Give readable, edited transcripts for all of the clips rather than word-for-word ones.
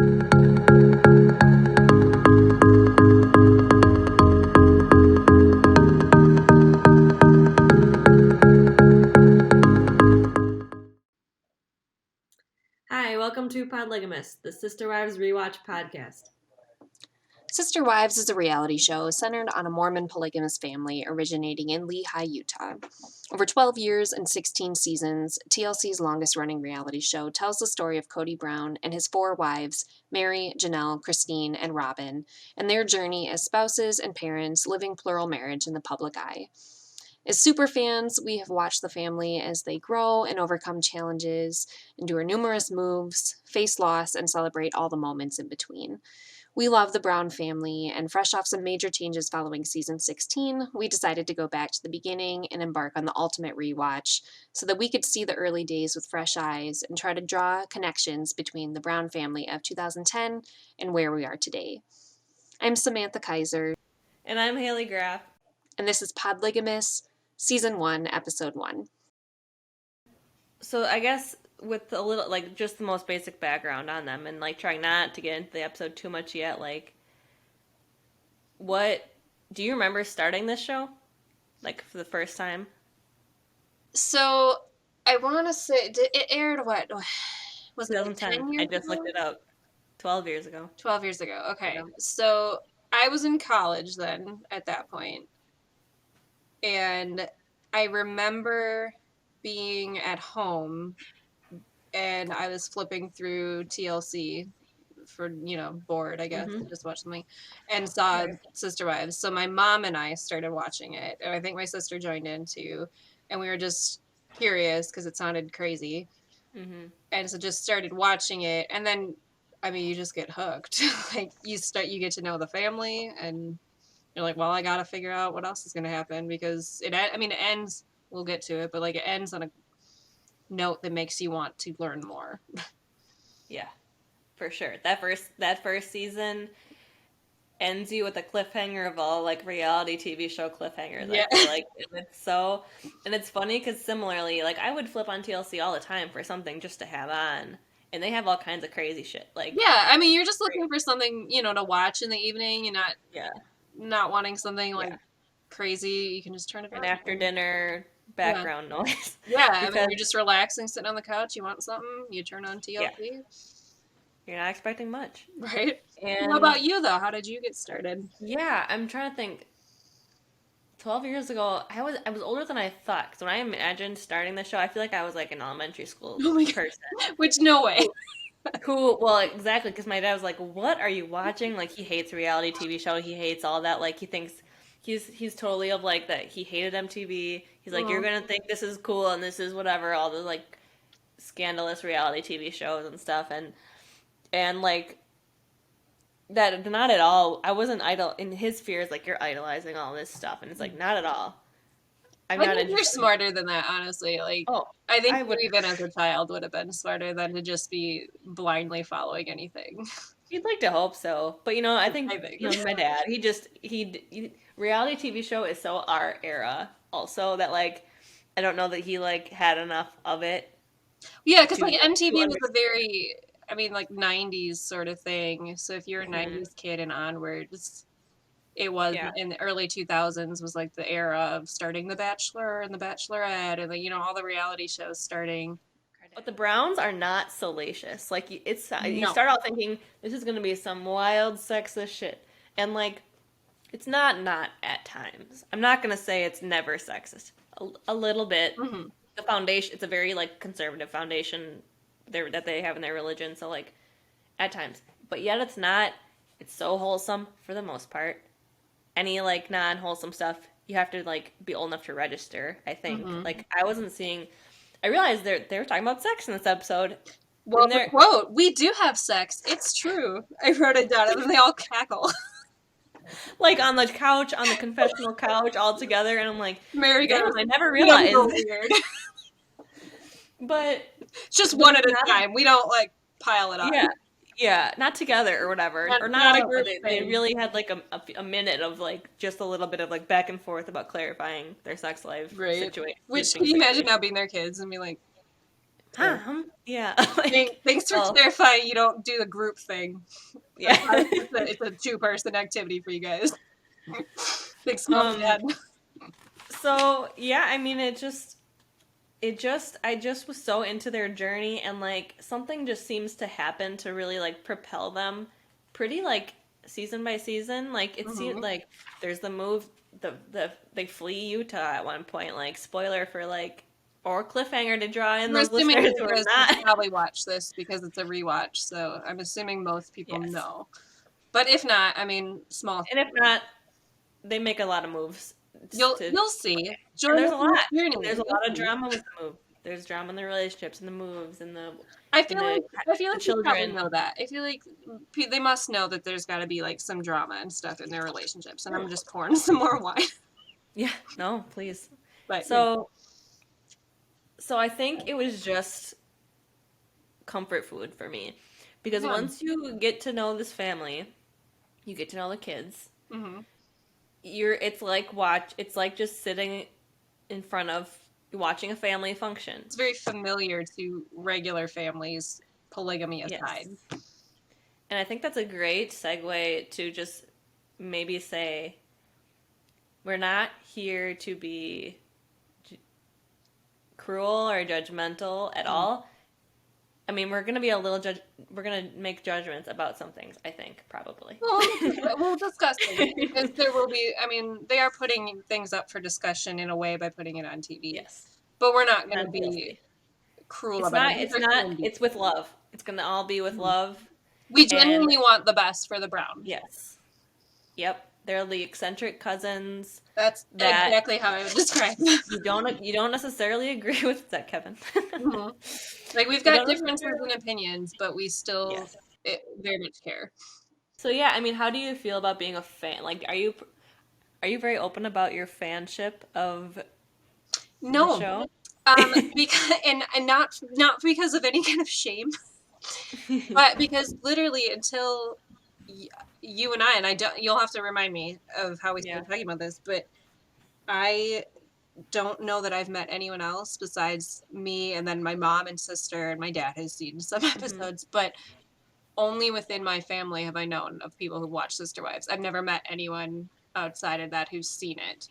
Hi, welcome to Podlygamists, the Sisterwives rewatch podcast. Sisterwives is a reality show centered on a Mormon polygamist family originating in Lehi, Utah. Over 12 years and 16 seasons, TLC's longest-running reality show tells the story of Kody Brown and his 4 wives, Meri, Janelle, Christine, and Robin, and their journey as spouses and parents living plural marriage in the public eye. As superfans, we have watched the family as they grow and overcome challenges, endure numerous moves, face loss, and celebrate all the moments in between. We love the Brown family, and fresh off some major changes following season 16, we decided to go back to the beginning and embark on the ultimate rewatch so that we could see the early days with fresh eyes and try to draw connections between the Brown family of 2010 and where we are today. I'm Samantha Kaiser. And I'm Haley Graff. And this is Podlygamists, Season 1, Episode 1. So I guess with a little, just the most basic background on them and, trying not to get into the episode too much yet, what, do you remember starting this show? For the first time? So, I want to say, it aired, what? Was it 2010. 10 years I just looked it up. 12 years ago. 12 years ago, okay. Yeah. So, I was in college then, at that point. And I remember being at home and I was flipping through TLC for, bored, I guess, to just watch something, and saw Sisterwives. So my mom and I started watching it, and I think my sister joined in too, and we were just curious because it sounded crazy. Mm-hmm. And so just started watching it, and then, you just get hooked. You get to know the family, and you're like, well, I gotta figure out what else is gonna happen, because it ends, we'll get to it, but it ends on a note that makes you want to learn more. Yeah, for sure. That first season ends you with a cliffhanger of all reality TV show cliffhangers. Yeah. I feel like and it's funny because similarly, I would flip on TLC all the time for something just to have on, and they have all kinds of crazy shit. You're just looking for something to watch in the evening. You're not wanting something crazy. You can just turn it on. An after dinner background noise. Yeah, because you're just relaxing, sitting on the couch. You want something, you turn on TLC. Yeah. You're not expecting much. Right. And what about you, though? How did you get started? Yeah, I'm trying to think. 12 years ago, I was older than I thought. Because when I imagined starting the show, I feel like I was an elementary school person. Which, no way. Well, exactly, because my dad was like, what are you watching? He hates reality TV show. He hates all that. He thinks he's totally of that. He hated MTV. He's like, you're going to think this is cool and this is whatever, all the scandalous reality TV shows and stuff. And that, not at all. I wasn't idol in his fears. You're idolizing all this stuff. And it's not at all. I think you're smarter than that, honestly. I think even as a child would have been smarter than to just be blindly following anything. You'd like to hope so, but I think my dad. He reality TV show is so our era. Also, that I don't know that he had enough of it. Yeah, because MTV was a very 90s sort of thing. So if you're a 90s kid and onwards, it was in the early 2000s was the era of starting The Bachelor and The Bachelorette and all the reality shows starting. But the Browns are not salacious. You start out thinking this is going to be some wild sexist shit, and it's not at times. I'm not going to say it's never sexist. A little bit. Mm-hmm. The foundation, it's a very conservative foundation that they have in their religion. So at times, but yet it's not. It's so wholesome for the most part. Any non-wholesome stuff, you have to be old enough to register. I think I wasn't seeing. I realized they were talking about sex in this episode. Well, the quote, "We do have sex. It's true." I wrote it down, and then they all cackle. On the couch, on the confessional couch, all together, and I'm like, Meri goes, I never realized. Weird. But it's just one at a time. We don't pile it up. Yeah, not together or whatever, or not a group. They really had a minute of just a little bit of back and forth about clarifying their sex life situation. Which can you imagine now being their kids and be like, Huh? Yeah. Thanks for clarifying you don't do the group thing. Yeah. It's a two-person activity for you guys. Thanks, Mom and Dad. So yeah, I mean, I just was so into their journey, and like something just seems to happen to really like propel them, pretty like season by season. Like it seems like there's the move, they flee Utah at one point. Like spoiler for like. Or cliffhanger to draw in those listeners who are not. Probably watch this because it's a rewatch, so I'm assuming most people know. But if not, I mean, small. And if not, they make a lot of moves. You'll see. There's a lot. There's a lot of drama with the move. There's drama in the relationships and the moves and the. I feel like you probably know that. I feel like they must know that there's got to be like some drama and stuff in their relationships, and I'm just pouring some more wine. Yeah. No, please. But So I think it was just comfort food for me, because once you get to know this family, you get to know the kids. Mm-hmm. It's like just sitting in front of watching a family function. It's very familiar to regular families, polygamy aside. Yes. And I think that's a great segue to just maybe say, we're not here to be cruel or judgmental at all. I mean, we're gonna be we're gonna make judgments about some things, I think, probably. We'll discuss it, because there will be, I mean, they are putting things up for discussion in a way by putting it on TV. Yes. But we're not gonna be cruel about it. It's with love. It's gonna all be with love. We genuinely want the best for the Browns. Yes. Yep. They're the eccentric cousins. That's exactly how I would describe them. You don't necessarily agree with that, Kevin. Like, we've got differences in opinions, but we still very much care. So yeah, I mean, how do you feel about being a fan? Like, are you very open about your fanship of the show? Because and not because of any kind of shame, but because literally until you and I don't, you'll have to remind me of how we started talking about this, but I don't know that I've met anyone else besides me, and then my mom and sister, and my dad has seen some episodes, but only within my family have I known of people who watch Sisterwives. I've never met anyone outside of that who's seen it.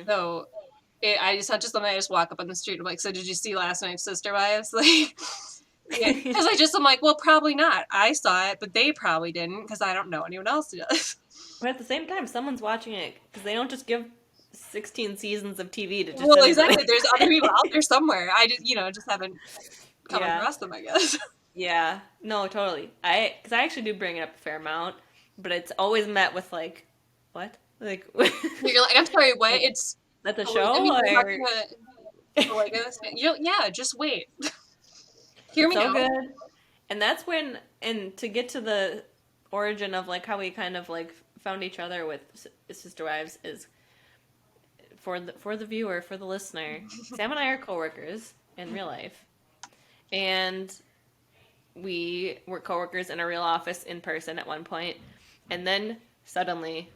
So I just walk up on the street. I'm like, so did you see last night's Sisterwives? Like, because I'm like, well, probably not. I saw it, but they probably didn't, because I don't know anyone else who does. But at the same time, someone's watching it, because they don't just give 16 seasons of TV to just. Well, exactly. There's other people out there somewhere. I just haven't come across them, I guess. Yeah. No, totally. Because I actually do bring it up a fair amount, but it's always met with what? Like. You're like, I'm sorry, what? It's. That's a show? Yeah, just wait. Hear me so out. Good. And that's when, and to get to the origin of how we kind of found each other with Sisterwives is for the viewer, for the listener. Sam and I are coworkers in real life, and we were coworkers in a real office in person at one point, and then suddenly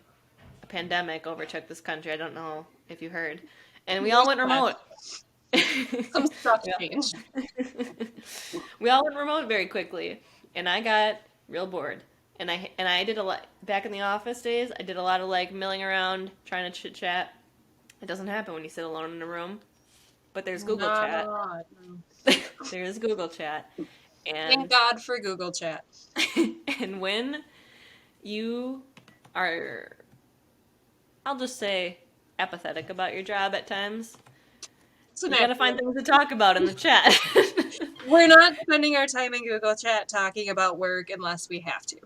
a pandemic overtook this country. I don't know if you heard, and we all went remote. Some stuff changed. We all went remote very quickly, and I got real bored. And I did a lot back in the office days. I did a lot of milling around, trying to chit chat. It doesn't happen when you sit alone in a room. But there's Google Chat. There's Google Chat. And thank God for Google Chat. And when you are, I'll just say, apathetic about your job at times, you gotta find things to talk about in the chat. We're not spending our time in Google Chat talking about work unless we have to.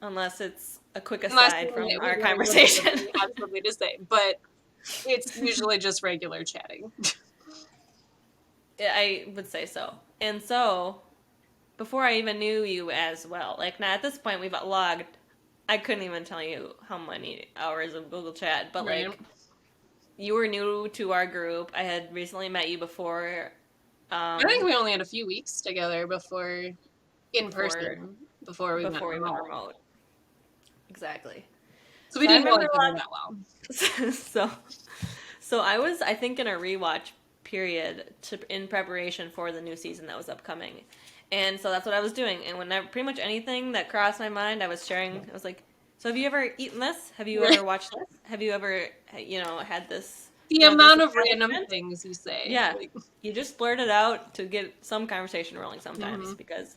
Unless it's a quick aside from our conversation. Absolutely to say, but it's usually just regular chatting. I would say so. And so, before I even knew you as well, now at this point we've logged, I couldn't even tell you how many hours of Google Chat, but you were new to our group. I had recently met you before. I think we only had a few weeks together before we went remote. Exactly. So we didn't really know that well. So I was, I think, in a rewatch period in preparation for the new season that was upcoming. And so that's what I was doing. And whenever pretty much anything that crossed my mind, I was sharing. I was like, "So have you ever eaten this? Have you ever watched this? Have you ever, had this?" The amount of random things you say. Yeah, you just blurt it out to get some conversation rolling sometimes because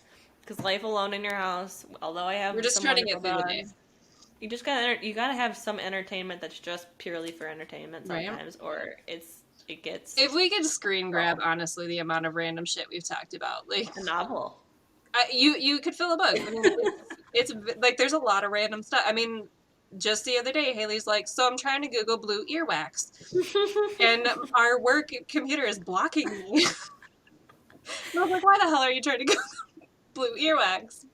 life alone in your house. Although I have, we're just trying to get through the day. You just gotta have some entertainment that's just purely for entertainment sometimes, or it gets. If we could screen grab, honestly, the amount of random shit we've talked about, like a novel. You could fill a book. I mean, it's like there's a lot of random stuff. I mean, just the other day, Haley's like, "So I'm trying to Google blue earwax, and our work computer is blocking me." And I was like, "Why the hell are you trying to Google blue earwax?"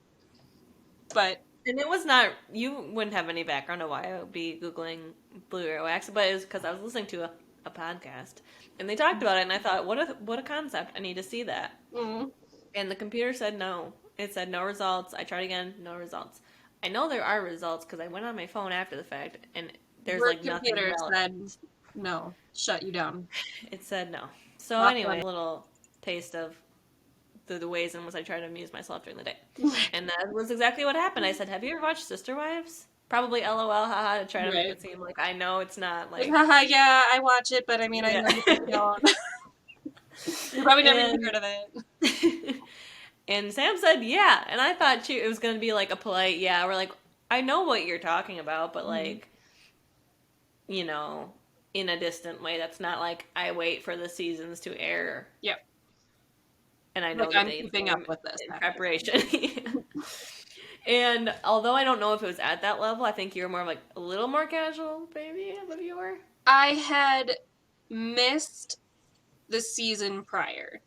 But and it was not. You wouldn't have any background of why I would be Googling blue earwax, but it was because I was listening to a podcast, and they talked about it, and I thought, what a concept! I need to see that. Mm-hmm. And the computer said no. It said no results. I tried again, no results. I know there are results because I went on my phone after the fact, and there's nothing relevant. Said no, shut you down. It said no. So anyway, a little taste of the ways in which I try to amuse myself during the day. And that was exactly what happened. I said, "Have you ever watched Sisterwives?" Probably LOL, haha, to try to make it seem like I know it's not like haha, yeah, I watch it, but I mean, I know you don't. You probably never even heard of it. And Sam said, yeah. And I thought it was going to be like a polite, yeah. We're like, I know what you're talking about, but like, in a distant way. That's not like I wait for the seasons to air. Yep. And I know I'm keeping up with this in preparation. And although I don't know if it was at that level, I think you're more like a little more casual, maybe, of a viewer. I had missed the season prior.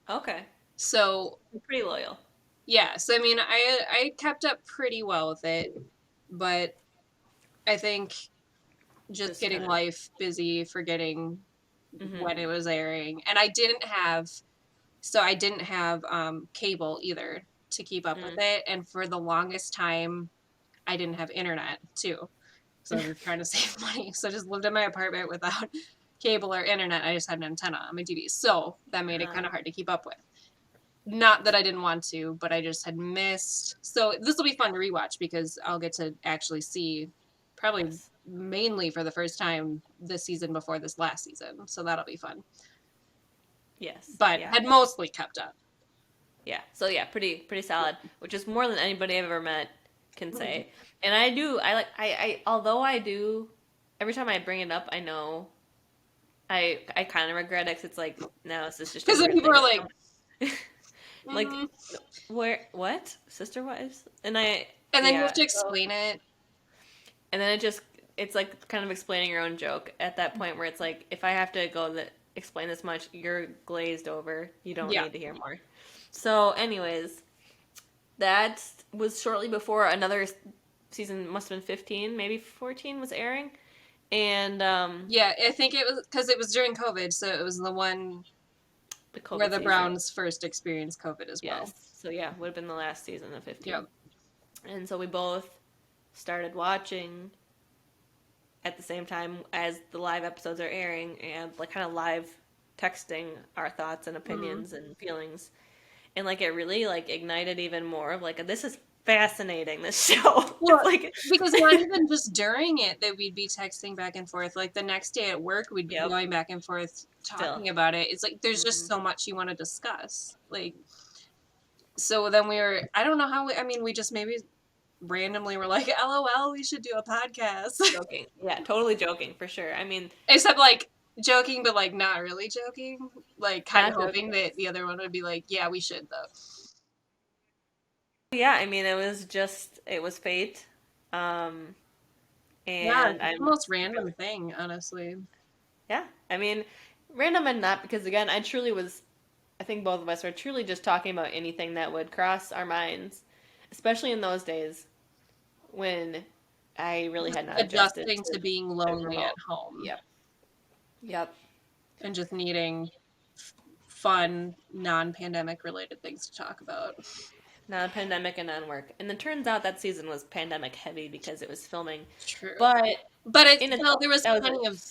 Okay. So you're pretty loyal. Yeah. So I mean, I kept up pretty well with it, but I think just getting life busy, forgetting when it was airing, and I didn't have cable either to keep up with it, and for the longest time, I didn't have internet too. So I was trying to save money, so I just lived in my apartment without cable or internet. I just had an antenna on my TV, so that made it kind of hard to keep up with. Not that I didn't want to, but I just had missed. So this will be fun to rewatch because I'll get to actually see, probably mainly for the first time, this season before this last season. So that'll be fun. Yes, but had mostly kept up. Yeah. So yeah, pretty solid, which is more than anybody I've ever met can say. And although I do, every time I bring it up, I know I kind of regret it because it's like, no, this is just because people are like, like, what? Sisterwives? And then you have to explain it. And then it's like kind of explaining your own joke at that point where it's like, if I have to explain this much, you're glazed over. You don't need to hear more. So anyways, that was shortly before another season, must have been 15, maybe 14 was airing. And I think it was because it was during COVID, so it was the one where the Browns first experienced COVID as well. Yes. So yeah, would have been the last season of 15. Yep. And so we both started watching at the same time as the live episodes are airing, and like kind of live texting our thoughts and opinions and feelings. And like it really like ignited even more of like, this is fascinating, this show. Well, because not even just during it that we'd be texting back and forth. Like the next day at work, we'd be going back and forth talking about it. It's like there's just so much you want to discuss. Like, so then I don't know how. We just maybe randomly were like, LOL, we should do a podcast. Joking, yeah, totally joking for sure. Except like joking, but like not really joking. Like kind of hoping that the other one would be like, yeah, we should though. Yeah, it was fate. And it's the most random thing, honestly. Yeah, random and not, because again, I think both of us were truly just talking about anything that would cross our minds, especially in those days when I really had not adjusting to being lonely at home. Yep. And just needing fun, non-pandemic related things to talk about. Non-pandemic and non-work. And it turns out that season was pandemic heavy because it was filming. True. But there was plenty of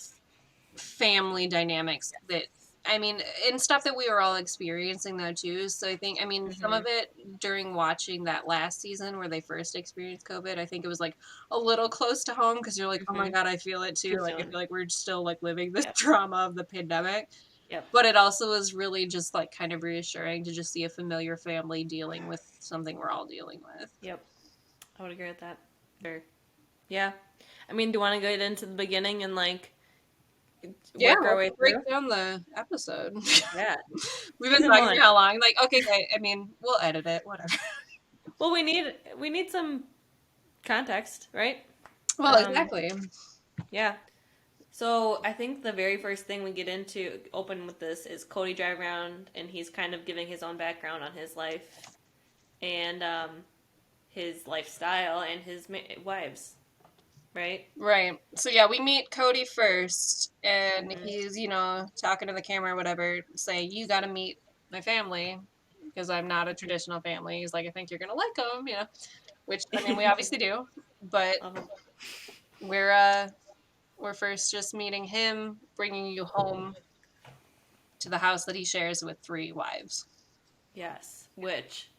family dynamics that I mean, and stuff that we were all experiencing though too. So I think, I mean, some of it during watching that last season where they first experienced COVID, I think it was like a little close to home because you're like, oh my God, I feel it too. Too Like, I soon. feel like we're still like living this Yep. trauma of the pandemic. Yep. But it also was really just like kind of reassuring to just see a familiar family dealing with something we're all dealing with. Yep. I would agree with that. Sure. Yeah. I mean, do you want to get into the beginning and like Yeah, work our way let's break through? down the episode. Yeah. We've been Season talking one. for how long? Like, okay, I mean, we'll edit it, whatever. Well, we need some context, right? Well, exactly. Yeah. So I think the very first thing we get into, open with this, is Kody driving around, and he's kind of giving his own background on his life and his lifestyle and his wives, right? Right. So yeah, we meet Kody first, and he's, you know, talking to the camera or whatever, saying, "You got to meet my family because I'm not a traditional family." He's like, "I think you're gonna like them," you know, which I mean, we obviously do, but we're first just meeting him, bringing you home to the house that he shares with 3 wives. Yes, which,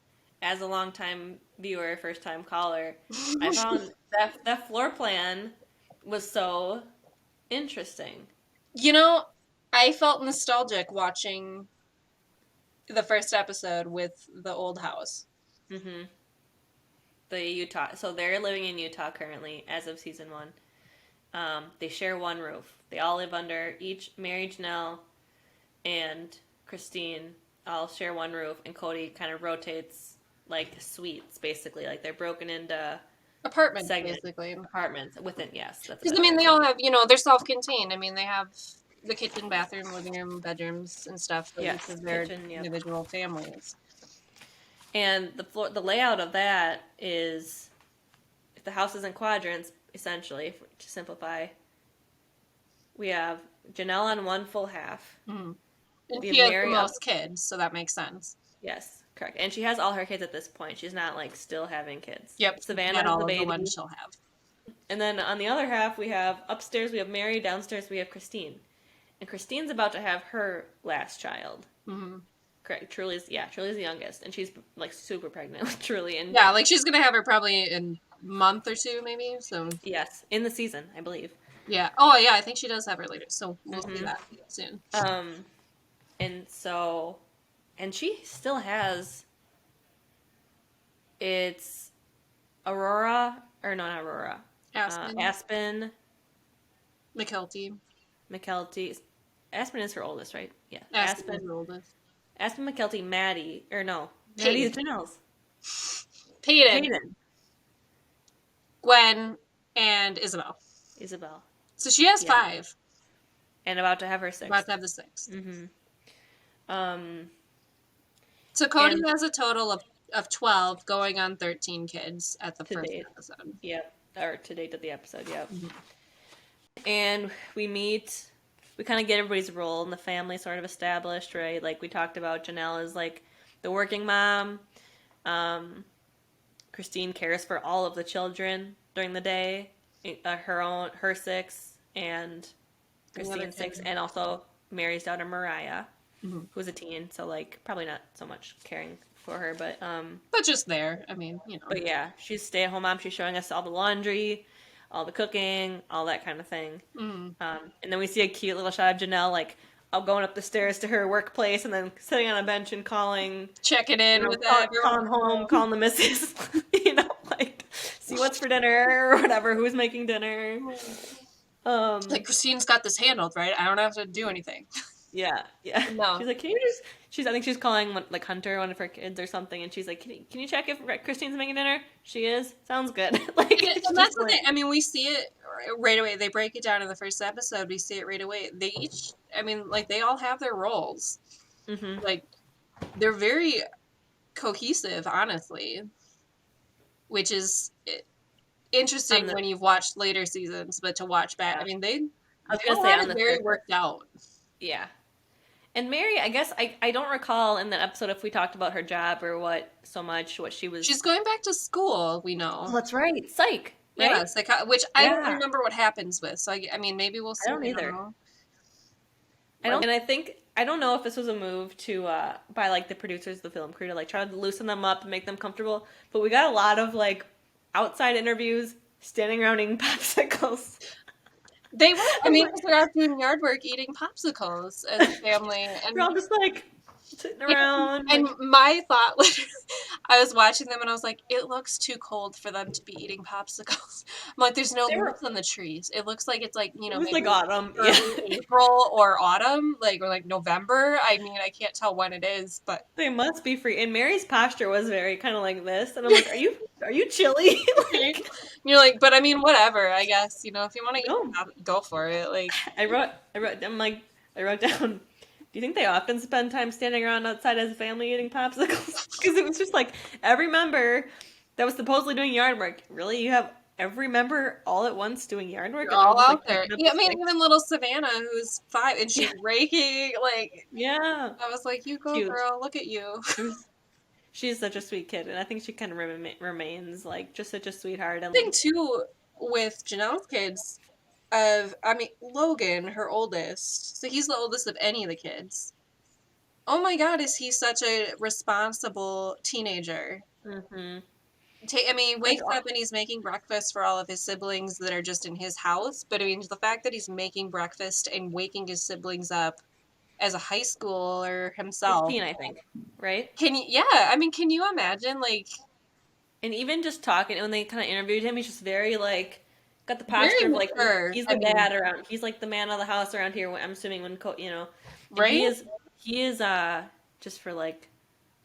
as a longtime viewer, first time caller, I found that floor plan was so interesting. You know, I felt nostalgic watching the first episode with the old house. Mm-hmm. The Utah, so they're living in Utah currently as of season 1. They share one roof. They all live under each. Meri, Janelle, and Christine all share one roof, and Kody kind of rotates like suites, basically. Like they're broken into Apartments, segments, basically. apartments within. Yes, that's Because, a I better mean, way they to say all it. have, you know, they're self-contained. I mean, they have the kitchen, bathroom, living room, bedrooms, and stuff for each Yes, of their kitchen. Yep. individual families. And the layout of that is, if the house is in quadrants, essentially, to simplify, we have Janelle on one full half. Mm-hmm. And We she have has the Meri up. most kids, so that makes sense. Yes, correct. And she has all her kids at this point. She's not like still having kids. Yep, Savannah and is all the of the baby. ones she'll have. And then on the other half, we have upstairs, we have Meri, downstairs, we have Christine. And Christine's about to have her last child. Mm-hmm. Correct. Truly's the youngest. And she's like super pregnant with Truly. And Yeah, like she's gonna have her probably in a month or 2, maybe. So yes, in the season, I believe. yeah. Oh yeah, I think she does have her later. So we'll see that soon. And so, and she still has, it's Aurora, or no, not Aurora. Aspen, McKelty. McKelty. Aspen is her oldest, right? Yeah. Aspen is the oldest. Aspen, McKelty, Maddie, or no, Maddie is Janelle's. Peyton, Gwen, and Isabel. So she has 5. And about to have her 6th. About to have the 6th. Mm-hmm. So Kody has a total of 12, going on 13 kids at the first episode. Yep. Or to date of the episode, yep. Mm-hmm. And we kind of get everybody's role in the family sort of established, right? Like we talked about, Janelle is like the working mom. Christine cares for all of the children during the day. Her 6, and Christine's 6, and also Meri's daughter Mariah, who's a teen, so like probably not so much caring for her, but just there. I mean, you know. But yeah, she's stay-at-home mom. She's showing us all the laundry, all the cooking, all that kind of thing. And then we see a cute little shot of Janelle like going up the stairs to her workplace, and then sitting on a bench and checking in with calling home, calling the missus, like see what's for dinner or whatever, who's making dinner. Like, Christine's got this handled, right? I don't have to do anything. Yeah. No. She's like, can you just? I think she's calling like Hunter, one of her kids, or something, and she's like, can you check if Christine's making dinner? She is. Sounds good. Like, and that's the thing. I mean, we see it right away. They break it down in the first episode. We see it right away. They each, I mean, like they all have their roles. Mm-hmm. Like they're very cohesive, honestly, which is interesting when you've watched later seasons. But to watch back, I mean, they all had it very worked out. Yeah. And Meri, I guess, I don't recall in that episode if we talked about her job or what she was... She's going back to school, we know. Oh, that's right. Psych. Right? Yeah, which I don't remember what happens with. So, I mean, maybe we'll see. I don't either. And I think I don't know if this was a move to by like the producers of the film crew to like try to loosen them up and make them comfortable, but we got a lot of like outside interviews, standing around eating popsicles. They were, I I'm mean, like, because they're out doing yard work eating popsicles as a family. we're And all just like sitting around, And like my thought, I was watching them and I was like, it looks too cold for them to be eating popsicles. I'm like, there's no they were. leaves on the trees. It looks like it's like, It was like maybe autumn, yeah. early April or autumn, or like November. I mean, I can't tell when it is, but They must be free. And Mary's posture was very kind of like this, and I'm like, are you chilly? okay. Like, You're like, but I mean, whatever, I guess, if you want to eat, no. go for it. Like, I wrote down. Do you think they often spend time standing around outside as a family eating popsicles? Because it was just like every member that was supposedly doing yard work. Really, you have every member all at once doing yard work, you're and they're all all just like out there. picking up Yeah, the I mean, sticks. even little Savannah, who's 5, and she's Yeah, raking, like, yeah. I was like, you go, She was, girl, look at you. it was she's such a sweet kid, and I think she kind of remains like just such a sweetheart. And Thing too with Janelle's kids, I mean, Logan, her oldest, so he's the oldest of any of the kids. Oh my god, is he such a responsible teenager? mm-hmm. I mean, Like wakes up and he's making breakfast for all of his siblings that are just in his house. But I mean, the fact that he's making breakfast and waking his siblings up as a high schooler himself. 16, I think, right? Yeah, I mean, can you imagine, like, And even just talking when they kind of interviewed him, he's just very like got the posture very of like mature? he's I the mean, dad around. He's like the man of the house around here. I'm assuming when and right? he is just for like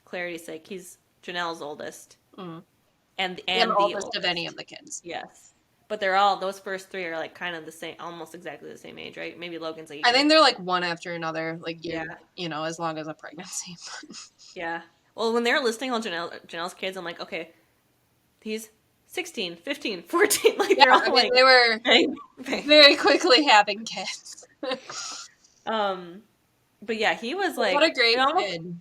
clarity's sake, he's Janelle's oldest Mm. and And and the the oldest of any oldest. of the kids. Yes, but they're all those first three are like kind of the same, almost exactly the same age, right? Maybe Logan's like a I year. think they're like one after another, like Yeah, year, as long as a pregnancy. yeah. Well, when they were listing all Janelle's kids, I'm like, okay, he's 16, 15, 14. Like Yeah, they're I all mean, like they were bang, bang. very quickly having kids. Um, but yeah, he was What a like great kid.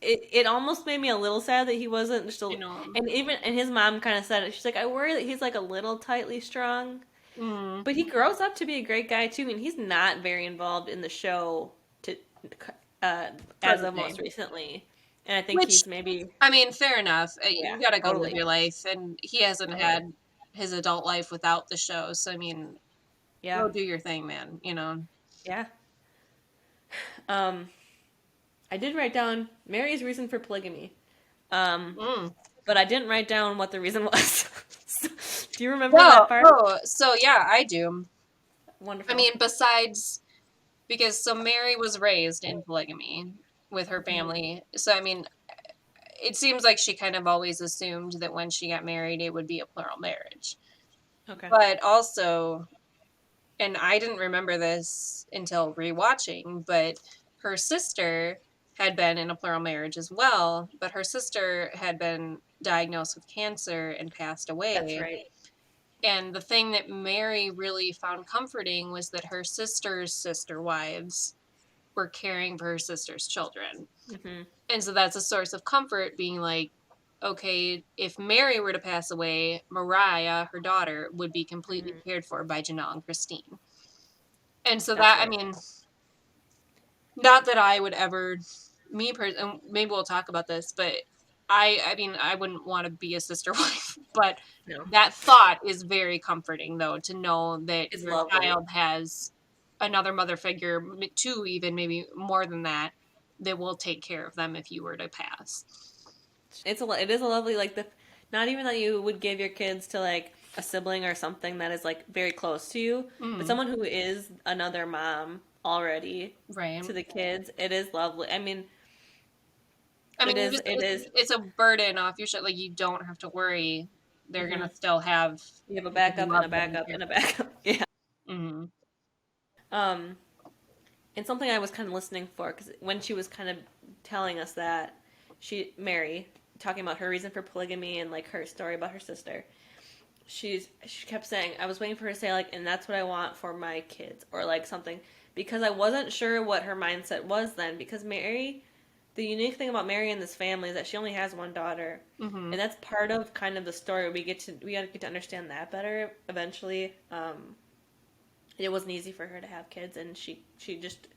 it almost made me a little sad that he wasn't just You a, know. and his mom kind of said it. She's like, I worry that he's like a little tightly strung, Mm, but he grows up to be a great guy too, and he's not very involved in the show to uh as of presently. most recently, and I think Which, he's maybe I mean, fair enough. yeah, You gotta go live totally, your life, and he hasn't totally, had his adult life without the show. So, I mean, yeah, go do your thing, man. yeah. Um, I did write down Mary's reason for polygamy. Um, Mm. but I didn't write down what the reason was. Do you remember that Well, part? oh, so yeah, I do. I Wonderful. mean, because Mary was raised in polygamy with her Mhm. family. So, I mean, it seems like she kind of always assumed that when she got married, it would be a plural marriage. Okay. But also, and I didn't remember this until rewatching, but her sister had been in a plural marriage as well, but her sister had been diagnosed with cancer and passed That's away. right. And the thing that Mary really found comforting was that her sister's sister wives were caring for her sister's children. Hmm. And so that's a source of comfort, being like, okay, if Mary were to pass away, Mariah, her daughter, would be completely Hmm. cared for by Janelle and Christine. And so That's that, I right. mean, not that I would ever, me personally, maybe we'll talk about this, but I mean, I wouldn't want to be a sister wife, but No, that thought is very comforting, though, to know that it's your lovely. child has another mother figure, two, even maybe more than that, that will take care of them if you were to pass. It is a lovely like the not even that you would give your kids to like a sibling or something that is like very close to you, but Mm, someone who is another mom already right. to the kids. It is lovely. I mean, I mean, it is. it's a burden off your shit. Like, you don't have to worry. They're Hmm. gonna still have You have a people who backup and a love them and backup care and a for them. backup. Yeah. Mm-hmm. Um, and something I was kind of listening for because when she was kind of telling us that Mary talking about her reason for polygamy and like her story about her sister, she kept saying I was waiting for her to say like and that's what I want for my kids or like something because I wasn't sure what her mindset was then because Mary, the unique thing about Mary and this family is that she only has one daughter, Mm-hmm. and that's part of kind of the story. We got to get to understand that better eventually. It wasn't easy for her to have kids, and she just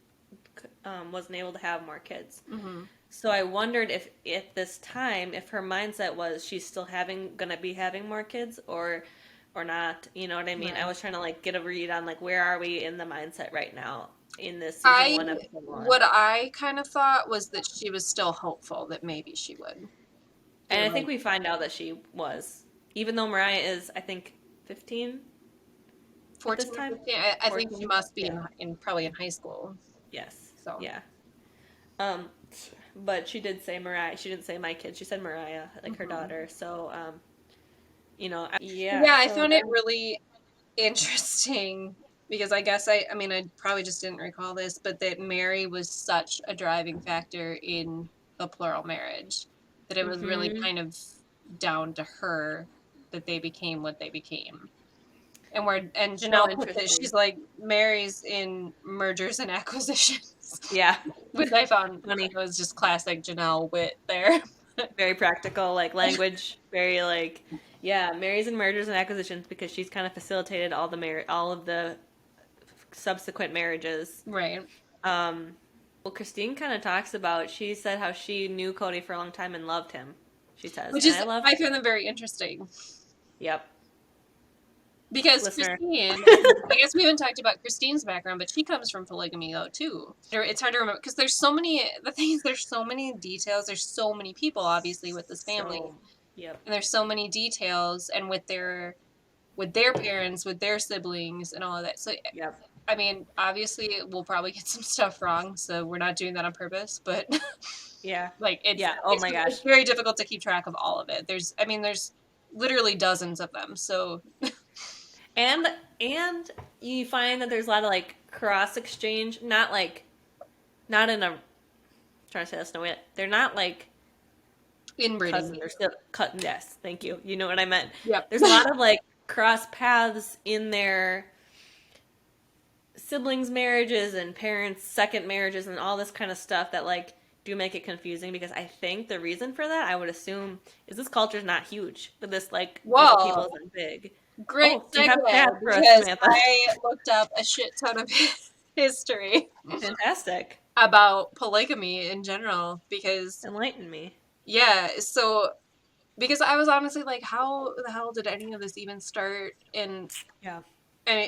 wasn't able to have more kids. Mm-hmm. So I wondered if at this time, if her mindset was she's still gonna be having more kids or not. You know what I mean? I Right. was trying to like get a read on like where are we in the mindset right now in this season one, episode one. What I kind of thought was that she was still hopeful that maybe she would. They And were I think like we find out that she was, even though Mariah is, I think, 15 at this 14 or time. 15. I think she 14. must be Yeah. in probably in high school. Yes. So Yeah. Um, but she did say Mariah. She didn't say my kid. She said Mariah, like her mhm. daughter. So, yeah. Yeah, I So found it then, really interesting because I mean, I probably just didn't recall this, but that Meri was such a driving factor in the plural marriage that it was really hmm kind of down to her that they became what they became. And so Janelle puts it, interesting. she's like, Mary's in mergers and acquisitions, Yeah. which I found Funny. was just classic Janelle wit there. Very practical, like language. Very like, yeah. Mary's in mergers and acquisitions because she's kind of facilitated all of the subsequent marriages. Right. Um, well, Christine kind of talks about. She said how she knew Kody for a long time and loved him. She says, Which and is, I love. I find them very interesting. Yep, Because listener. Christine, I guess we haven't talked about Christine's background, but she comes from polygamy though too. It's hard to remember because there's so many. The thing is, there's so many details. There's so many people, obviously, with this family, So, yep, and there's so many details, and with their parents, with their siblings, and all of that. So, yep, I mean, obviously, we'll probably get some stuff wrong, so we're not doing that on purpose. But yeah, like, yeah. Oh my it's gosh. very difficult to keep track of all of it. There's literally dozens of them. So And you find that there's a lot of like cross exchange, not in a trying to say this in a way. They're not like inbreeding. cousins or still cut. Yes, thank you. You know what I meant. Yep. There's a lot of like cross paths in their siblings' marriages and parents' second marriages and all this kind of stuff that like do make it confusing because I think the reason for that I would assume is this culture is not huge, but this like group of people Whoa. isn't big. Great Oh, do you have stats segue for us, because Samantha? I looked up a shit ton of history Fantastic. about polygamy in general because Enlighten me. yeah, so because I was honestly like, how the hell did any of this even start? Yeah.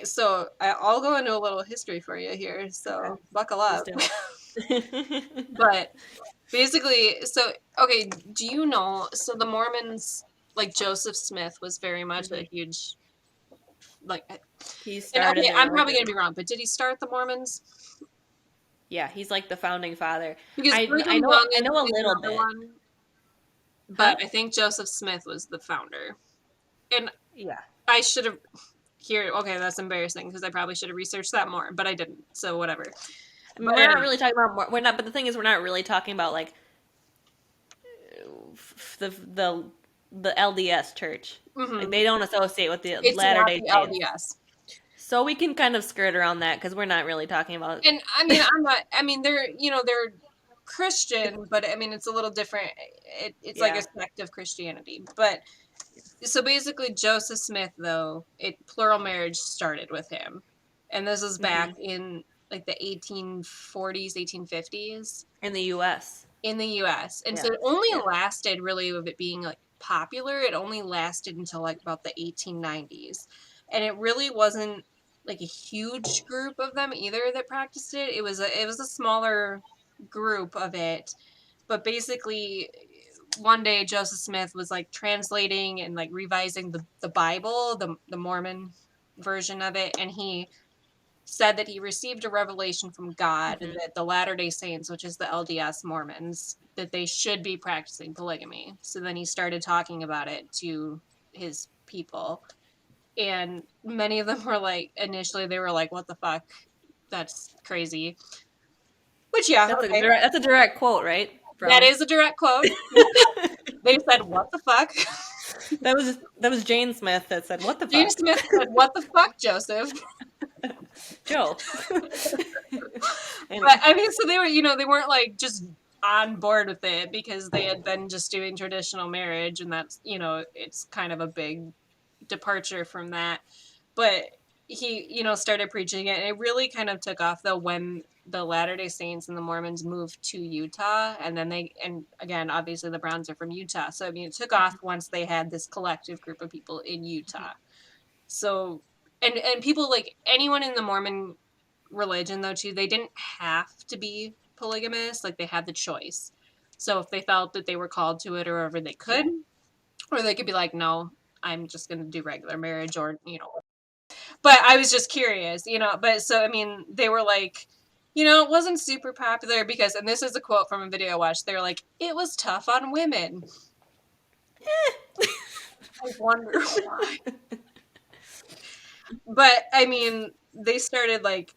So I'll go into a little history for you here. Okay. So buckle Please up. do. But basically, so okay, do you know? So the Mormons, like Joseph Smith, was very much a Mhm. huge like. He And started okay, the I'm probably religion. gonna be wrong, but did he start the Mormons? Yeah, he's like the founding father. Because I Brigham know Young I know a is little another bit. one, Huh? but I think Joseph Smith was the founder. And Yeah. I should have here. Okay, that's embarrassing because I probably should have researched that more, but I didn't. So whatever. I mean, But we're not anyway, really talking about we're not, but the thing is, we're not really talking about like the the LDS church. Like mm-hmm. they don't associate with the It's Latter not Day the Saints, LDS. so we can kind of skirt around that because we're not really talking about. And I mean, I'm not. I mean, they're It's, Christian, but I mean, it's a little different. It's like a yeah. sect of Christianity. But so basically, Joseph Smith, though, plural marriage started with him, and this is back hmm in like the 1840s, 1850s In the U.S. in the U.S. And so Yes. it only Yeah. lasted really of it being like popular. It only lasted until like about the 1890s, and it really wasn't like a huge group of them either that practiced it. It was a smaller group of it, but basically one day Joseph Smith was like translating and like revising the Bible, the Mormon version of it, and he said that he received a revelation from God hmm that the Latter-day Saints, which is the LDS Mormons, that they should be practicing polygamy. So then he started talking about it to his people. And many of them were like, initially they were like, what the fuck? That's crazy. Which, yeah, okay. That's a direct quote, right? That From is a direct quote. They said, what the fuck? that was Jane Smith that said, "What the James fuck, Smith said, what the fuck, Joseph? Joe?" But Anyway, I mean, so they were, they weren't like just on board with it because they had been just doing traditional marriage, and that's, it's kind of a big departure from that. But he, started preaching it. And it really kind of took off, though, when the Latter-day Saints and the Mormons moved to Utah. And then and again, obviously the Browns are from Utah. So, I mean, it took off once they had this collective group of people in Utah. So, and people, like, anyone in the Mormon religion, though, too, they didn't have to be polygamous. Like, they had the choice. So if they felt that they were called to it, or wherever they could, or they could be like, no, I'm just going to do regular marriage, or, but I was just curious, but so, I mean, they were like, it wasn't super popular because, and this is a quote from a video I watched, they were like, it was tough on women. I wonder why. But, I mean, they started, like,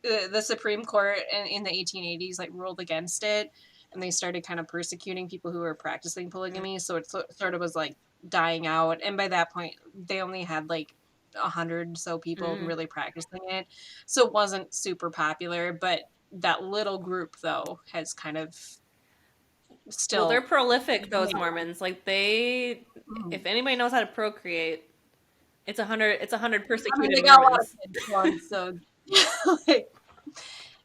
the Supreme Court in the 1880s, like, ruled against it, and they started kind of persecuting people who were practicing polygamy, so it sort of was, like, dying out, and by that point, they only had, like, 100 so people really practicing it, so it wasn't super popular, but that little group, though, has kind of still... Well, they're prolific, those Mormons. Like, if anybody knows how to procreate, it's 100 persecuted they got Mormons. A lot of kids, so...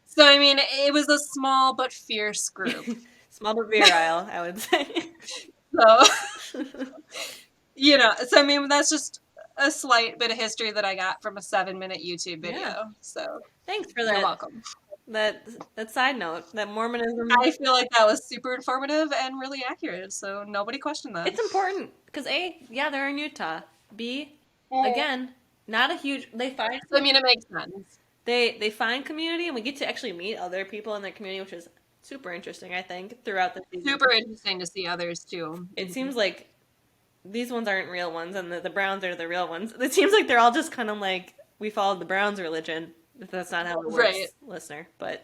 So, I mean, it was a small but fierce group. Small but virile, I would say. So, so, I mean, that's just a slight bit of history that I got from a 7-minute YouTube video. Yeah. So, thanks for that. You're welcome. That side note, that Mormonism. I feel like that was super informative and really accurate, so nobody questioned that. It's important, because A, yeah, they're in Utah. B, again, not a huge... They find... I mean, it makes sense. They find community, and we get to actually meet other people in their community, which is super interesting, I think, throughout the season. Super interesting to see others, too. It seems like these ones aren't real ones, and the Browns are the real ones. It seems like they're all just kind of like, we followed the Browns' religion. That's not how it works, listener, but...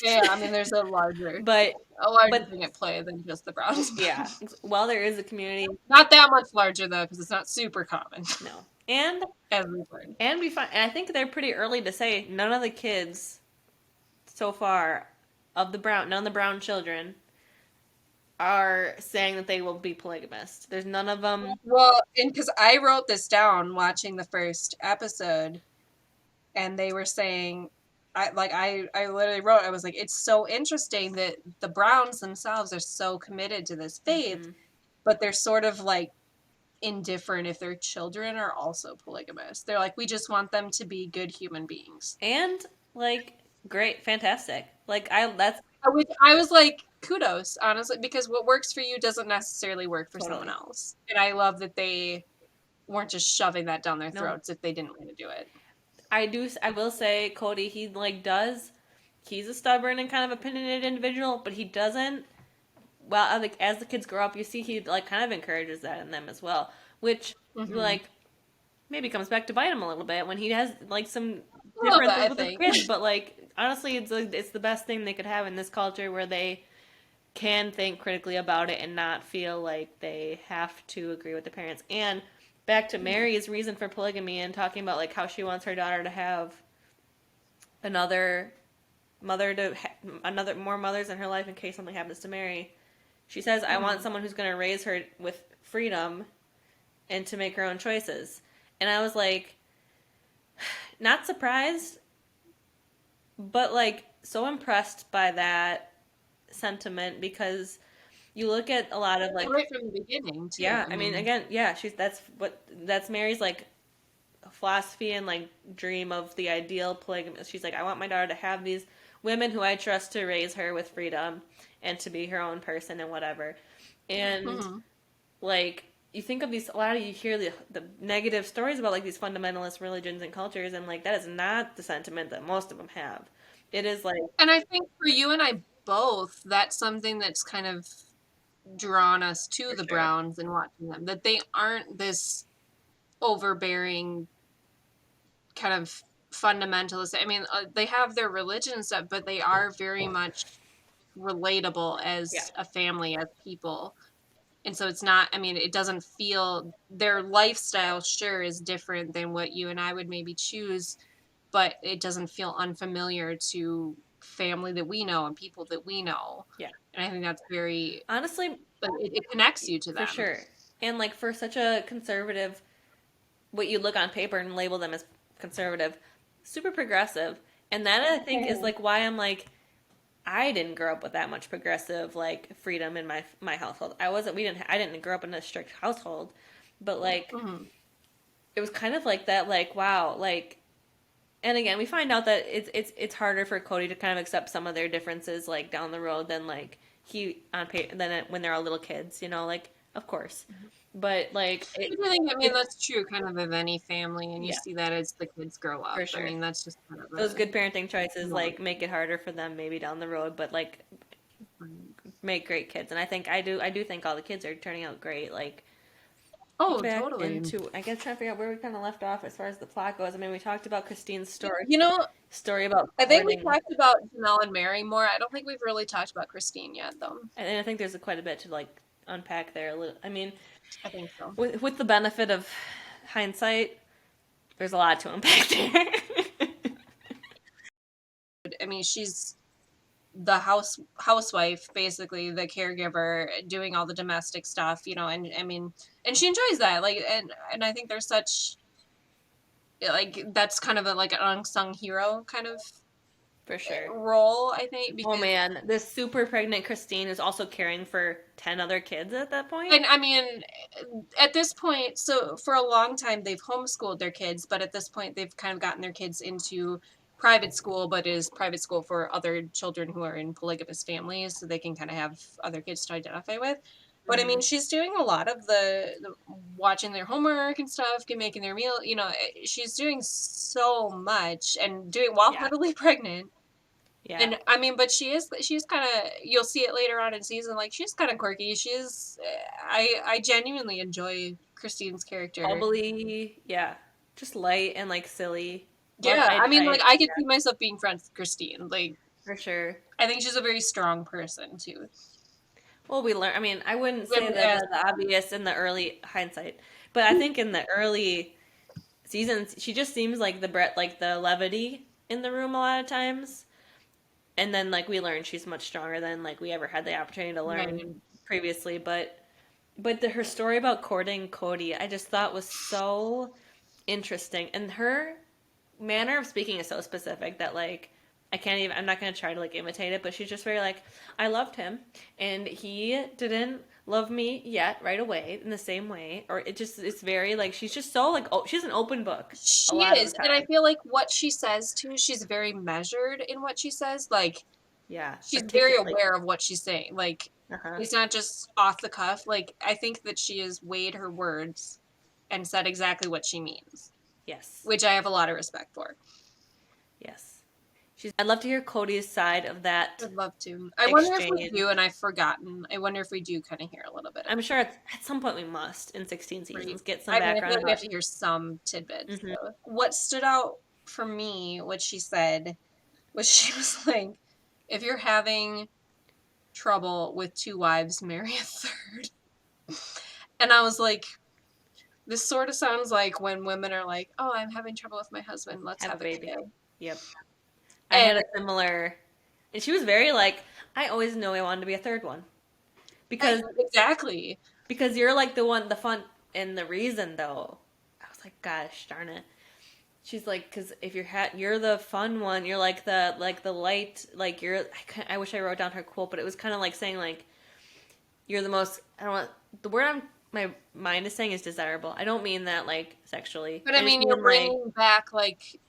Yeah, I mean, there's a larger thing at play than just the Browns. Yeah. Well, there is a community. Not that much larger, though, because it's not super common. No. And we find, and I think they're pretty early to say none of the kids so far none of the Brown children are saying that they will be polygamists. There's none of them. Well, and because I wrote this down watching the first episode, and they were saying, I literally wrote, I was like, it's so interesting that the Browns themselves are so committed to this faith, but they're sort of like indifferent if their children are also polygamous. They're like, we just want them to be good human beings. And, like, great, fantastic. Like, I was like, kudos, honestly, because what works for you doesn't necessarily work for someone else. And I love that they weren't just shoving that down their throats if they didn't want to do it. I will say, Kody, he's a stubborn and kind of opinionated individual, but he doesn't, well, like, as the kids grow up, you see he, like, kind of encourages that in them as well, which, like, maybe comes back to bite him a little bit when he has, like, some differences with his kids, but, like, honestly, it's the best thing they could have in this culture where they can think critically about it and not feel like they have to agree with the parents. And back to Meri's reason for polygamy and talking about, like, how she wants her daughter to have more mothers in her life in case something happens to Meri. She says, I want someone who's going to raise her with freedom and to make her own choices. And I was like, not surprised, but, like, so impressed by that sentiment, because you look at a lot of, like, right from the beginning, too. Yeah, I mean, again, yeah, that's Meri's, like, philosophy and, like, dream of the ideal polygamist. She's like, I want my daughter to have these women who I trust to raise her with freedom and to be her own person and whatever. And, like, you think of you hear the negative stories about, like, these fundamentalist religions and cultures, and, like, that is not the sentiment that most of them have. It is, like... And I think for you and I both, that's something that's kind of drawn us to the Browns and watching them, that they aren't this overbearing kind of fundamentalist. I mean, they have their religion and stuff, but they are very much relatable as a family, as people. And so it's not, I mean, it doesn't feel, their lifestyle sure is different than what you and I would maybe choose, but it doesn't feel unfamiliar to family that we know and people that we know. Yeah. And I think that's very... Honestly... It connects you to them. For sure. And, like, for such a conservative, what you look on paper and label them as conservative, super progressive. And that I think is like why I'm like I didn't grow up with that much progressive like freedom in my household. I didn't grow up in a strict household, but like Mhm. it was kind of like that like wow, like and again, we find out that it's harder for Kody to kind of accept some of their differences like down the road than like he on pay than when they're all little kids, you know, like of course. But like I mean, it that's true kind of any family, and you yeah, see that as the kids grow for up. I sure. mean, that's just kind of Those a good parenting choices norm. like make it harder for them maybe down the road, but like make great kids. And I do think all the kids are turning out great. Like Oh, back totally. into I guess trying to figure out where we kind of left off as far as the plot goes. I mean, we talked about Christine's You know, story about I think we courting, talked about Janelle and Meri more. I don't think we've really talked about Christine yet, though. and I think there's quite a bit to like unpack there. A little, I mean, I think so. with the benefit of hindsight, there's a lot to unpack there. I mean, she's the housewife, basically the caregiver, doing all the domestic stuff, and I mean, and she enjoys that. Like, and I think there's such like that's kind of like an unsung hero kind of For sure. role, I think, Oh because man, this super pregnant Christine is also caring for 10 other kids at that point. and I mean, at this point, so for a long time they've homeschooled their kids, but at this point they've kind of gotten their kids into private school, but is private school for other children who are in polygamous families, so they can kind of have other kids to identify with. But I mean, Hmm. she's doing a lot of the watching their homework and stuff, and making their meal. She's doing so much and doing while Yeah. heavily pregnant. Yeah. And I mean, but she's kind of, you'll see it later on in season, like she's kind of quirky. I genuinely enjoy Christine's character. Bubbly. Yeah. Just light and like silly. Love Yeah, I mean, like I could yeah, see myself being friends with Christine. Like for sure. I think she's a very strong person too. Well, we learn. I mean, I wouldn't say And that as the obvious in the early hindsight, but I think in the early seasons, she just seems like the Brett, like the levity in the room a lot of times. And then like we learn she's much stronger than like we ever had the opportunity to learn right, previously. But her story about courting Kody, I just thought was so interesting, and her manner of speaking is so specific that like I'm not gonna try to like imitate it, but she's just very like I loved him and he didn't love me yet right away in the same way, or it's very like she's just so like she's an open book a she lot of the is, and I time. feel like what she says too, she's very measured in what she says. Like Yeah, she's very articulate. aware of what she's saying. Like Uh-huh. it's not just off the cuff. Like I think that she has weighed her words and said exactly what she means, Yes. which I have a lot of respect for. Yes. I'd love to hear Cody's side of that I'd love to. I wonder if we exchange. do, and I've forgotten. I wonder if we do kind of hear a little bit of I'm it, sure at some point we must in 16 right? seasons get some I mean, I feel background like we have about. to hear some tidbits. Hmm. So. What stood out for me, what she said, was she was like, if you're having trouble with two wives, marry a third. And I was like, this sort of sounds like when women are like, oh, I'm having trouble with my husband, let's Have a have a baby. kid. Yep. I And had a similar, and she was very like, I always knew I wanted to be a third one because exactly. you're like the one, the fun, and the reason though. I was like, gosh darn it. She's like, because if you're the fun one, you're like the light, like I wish I wrote down her quote, but it was kind of like saying like you're the most. I don't want the word my mind is saying is desirable. I don't mean that like sexually. But I I just mean, you're mean like bringing back like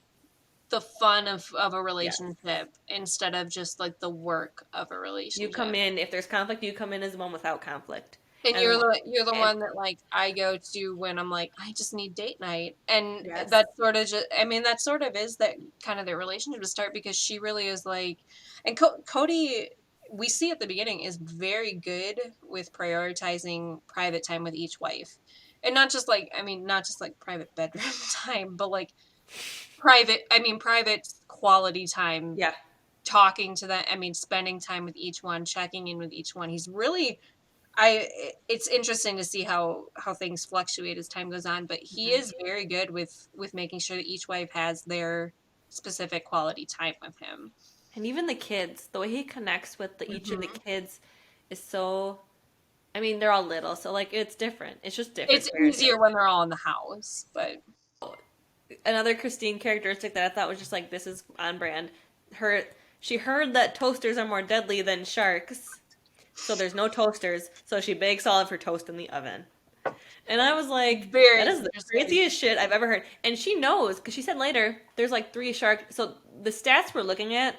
the fun of a yes. relationship instead of just like the work of a You come relationship. in if there's conflict. You come in as the one without conflict, And and you're the and one that like I go to when I'm like I just need date night, and yes, that sort of just I mean that sort of is that kind of their relationship to start because she really is like, and Kody we see at the beginning is very good with prioritizing private time with each wife, and not just like I mean not just like private bedroom time, but like private quality time yeah. talking to them. I mean spending time with each one, checking in with each one. He's really I it's interesting to see how things fluctuate as time goes on, but he Mhm. is very good with making sure that each wife has their specific quality time with him. And even the kids, the way he connects with each of the Hmm. kids is so. I mean, they're all little, so like it's different. It's just different It's parenting. easier when they're all in the house, but another Christine characteristic that I thought was just like, this is on brand. She heard that toasters are more deadly than sharks, so there's no toasters, so she bakes all of her toast in the oven. And I was like, Very that is the interesting. craziest shit I've ever heard. And she knows, because she said later, there's like 3 shark. So the stats we're looking at,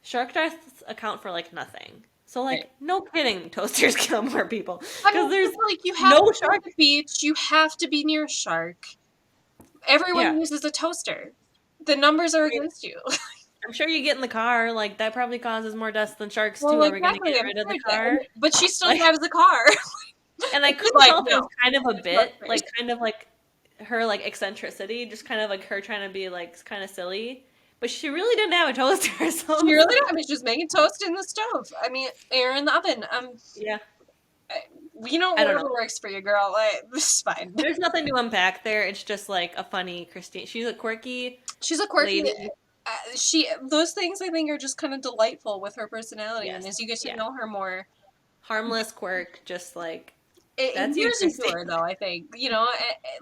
shark deaths account for like nothing. So like, Right. no kidding, toasters kill more people. I Because mean, there's like you have no to go shark. to the beach, you have to be near a shark. Everyone Yeah. uses a toaster. The numbers are I mean, against you. I'm sure you get in the car, like that probably causes more deaths than sharks Well, too. Are we gonna exactly. get I'm rid of the sure car? but she still Like, drives a car. and I She's couldn't like, tell if it was no, kind of a it's not bit, fair. like kind of like her like eccentricity, just kind of like her trying to be like kind of silly. But she really didn't have a toaster, so She I was really like, don't. I mean, she's making toast in the stove. I mean, air in the oven. yeah, I don't Whatever know. works for you, girl. This is fine. There's nothing to unpack there. It's just like a funny Christine. She's a quirky She's a quirky. lady. Those things I think are just kind of delightful with her personality, and Yes, as you get to yeah, know her more, harmless quirk. Just like it that's you, endears you to Christine. her. Though I think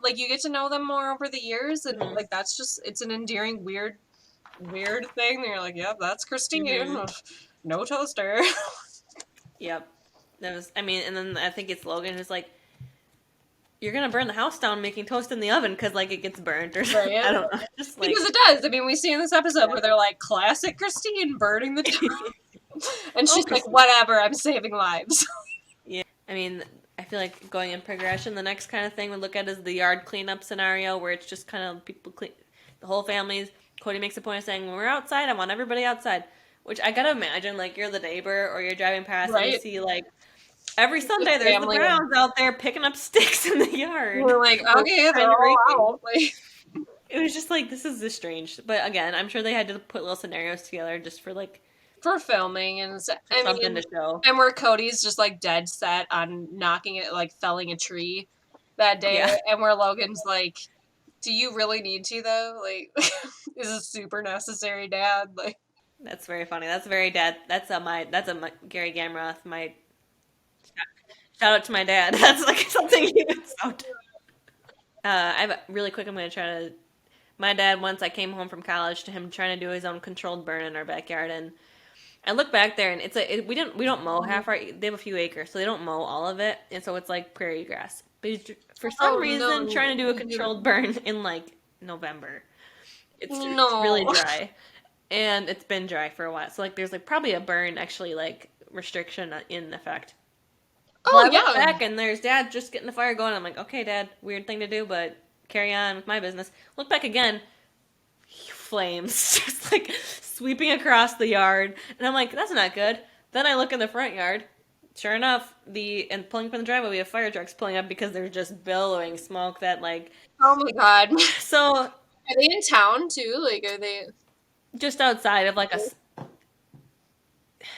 like you get to know them more over the years, and hmm like that's just it's an endearing, weird thing. And you're like, yeah, that's Christine. hmm No toaster. Yep. That was. I mean, and then I think it's Logan who's like, "You're gonna burn the house down making toast in the oven because like it gets burnt or something." Right? I don't know. Just like Because it does. I mean, we see in this episode where they're like, classic Christine burning the and oh, she's like, Christine. whatever, I'm saving lives. Yeah. I mean, I feel like going in progression, the next kind of thing we look at is the yard cleanup scenario where it's just kind of people clean the whole families. Cody makes a point of saying, when we're outside, I want everybody outside. Which I gotta imagine, like, you're the neighbor or you're driving past and you Right? see, like, every The Sunday there's the family of Browns out there picking up sticks in the yard. we're like, Or okay, trying they're to all rake. out. Like, It was just like, this is just strange. But again, I'm sure they had to put little scenarios together just for, like, for filming and for I something mean to show. and where Cody's just like dead set on knocking it like felling a tree that day Yeah. and where Logan's like, do you really need to though? Like is this super necessary, Dad? Like That's very funny. That's very dad. That's a Gary Gamroth. My shout out to my dad. That's like something he would sound. I really quick. I'm gonna try to. My dad once I came home from college to him trying to do his own controlled burn in our backyard, and I look back there and we don't mow half our. They have a few acres, so they don't mow all of it, and so it's like prairie grass. But for some oh reason, no. trying to do a controlled burn in like November, it's really No. dry, and it's been dry for a while. So like there's like probably a burn actually like restriction in effect. Well, Oh I look yeah. back and there's Dad just getting the fire going. I'm like, okay, Dad, weird thing to do, but carry on with my business. Look back again, flames just like sweeping across the yard, and I'm like, that's not good. Then I look in the front yard. Sure enough, and pulling up in the driveway, we have fire trucks pulling up because there's just billowing smoke that like. Oh my god. So Are they in town too? Like are they just outside of like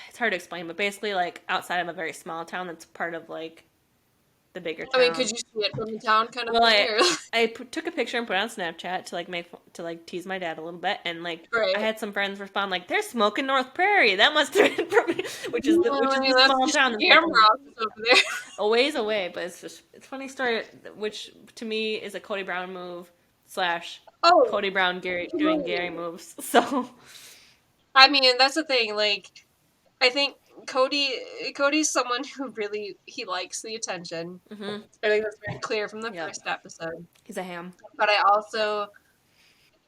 it's hard to explain, but basically like outside of a very small town that's part of like the bigger I mean, could town. you see it from the town kind of Well, thing? Or... took a picture and put it on Snapchat to like tease my dad a little bit, and like I right. had some friends respond like, "There's smoke in North Prairie. That must have been from which is I mean, the that's small just town the that's like camera office over there. a ways away." But it's a funny story, which to me is a Kody Brown move slash Oh, Kody Brown doing Gary moves. So I mean, that's the thing. Like, I think Cody's someone who really he likes the attention. hmm I think that's very clear from the yep, first episode. he's a ham. But I also,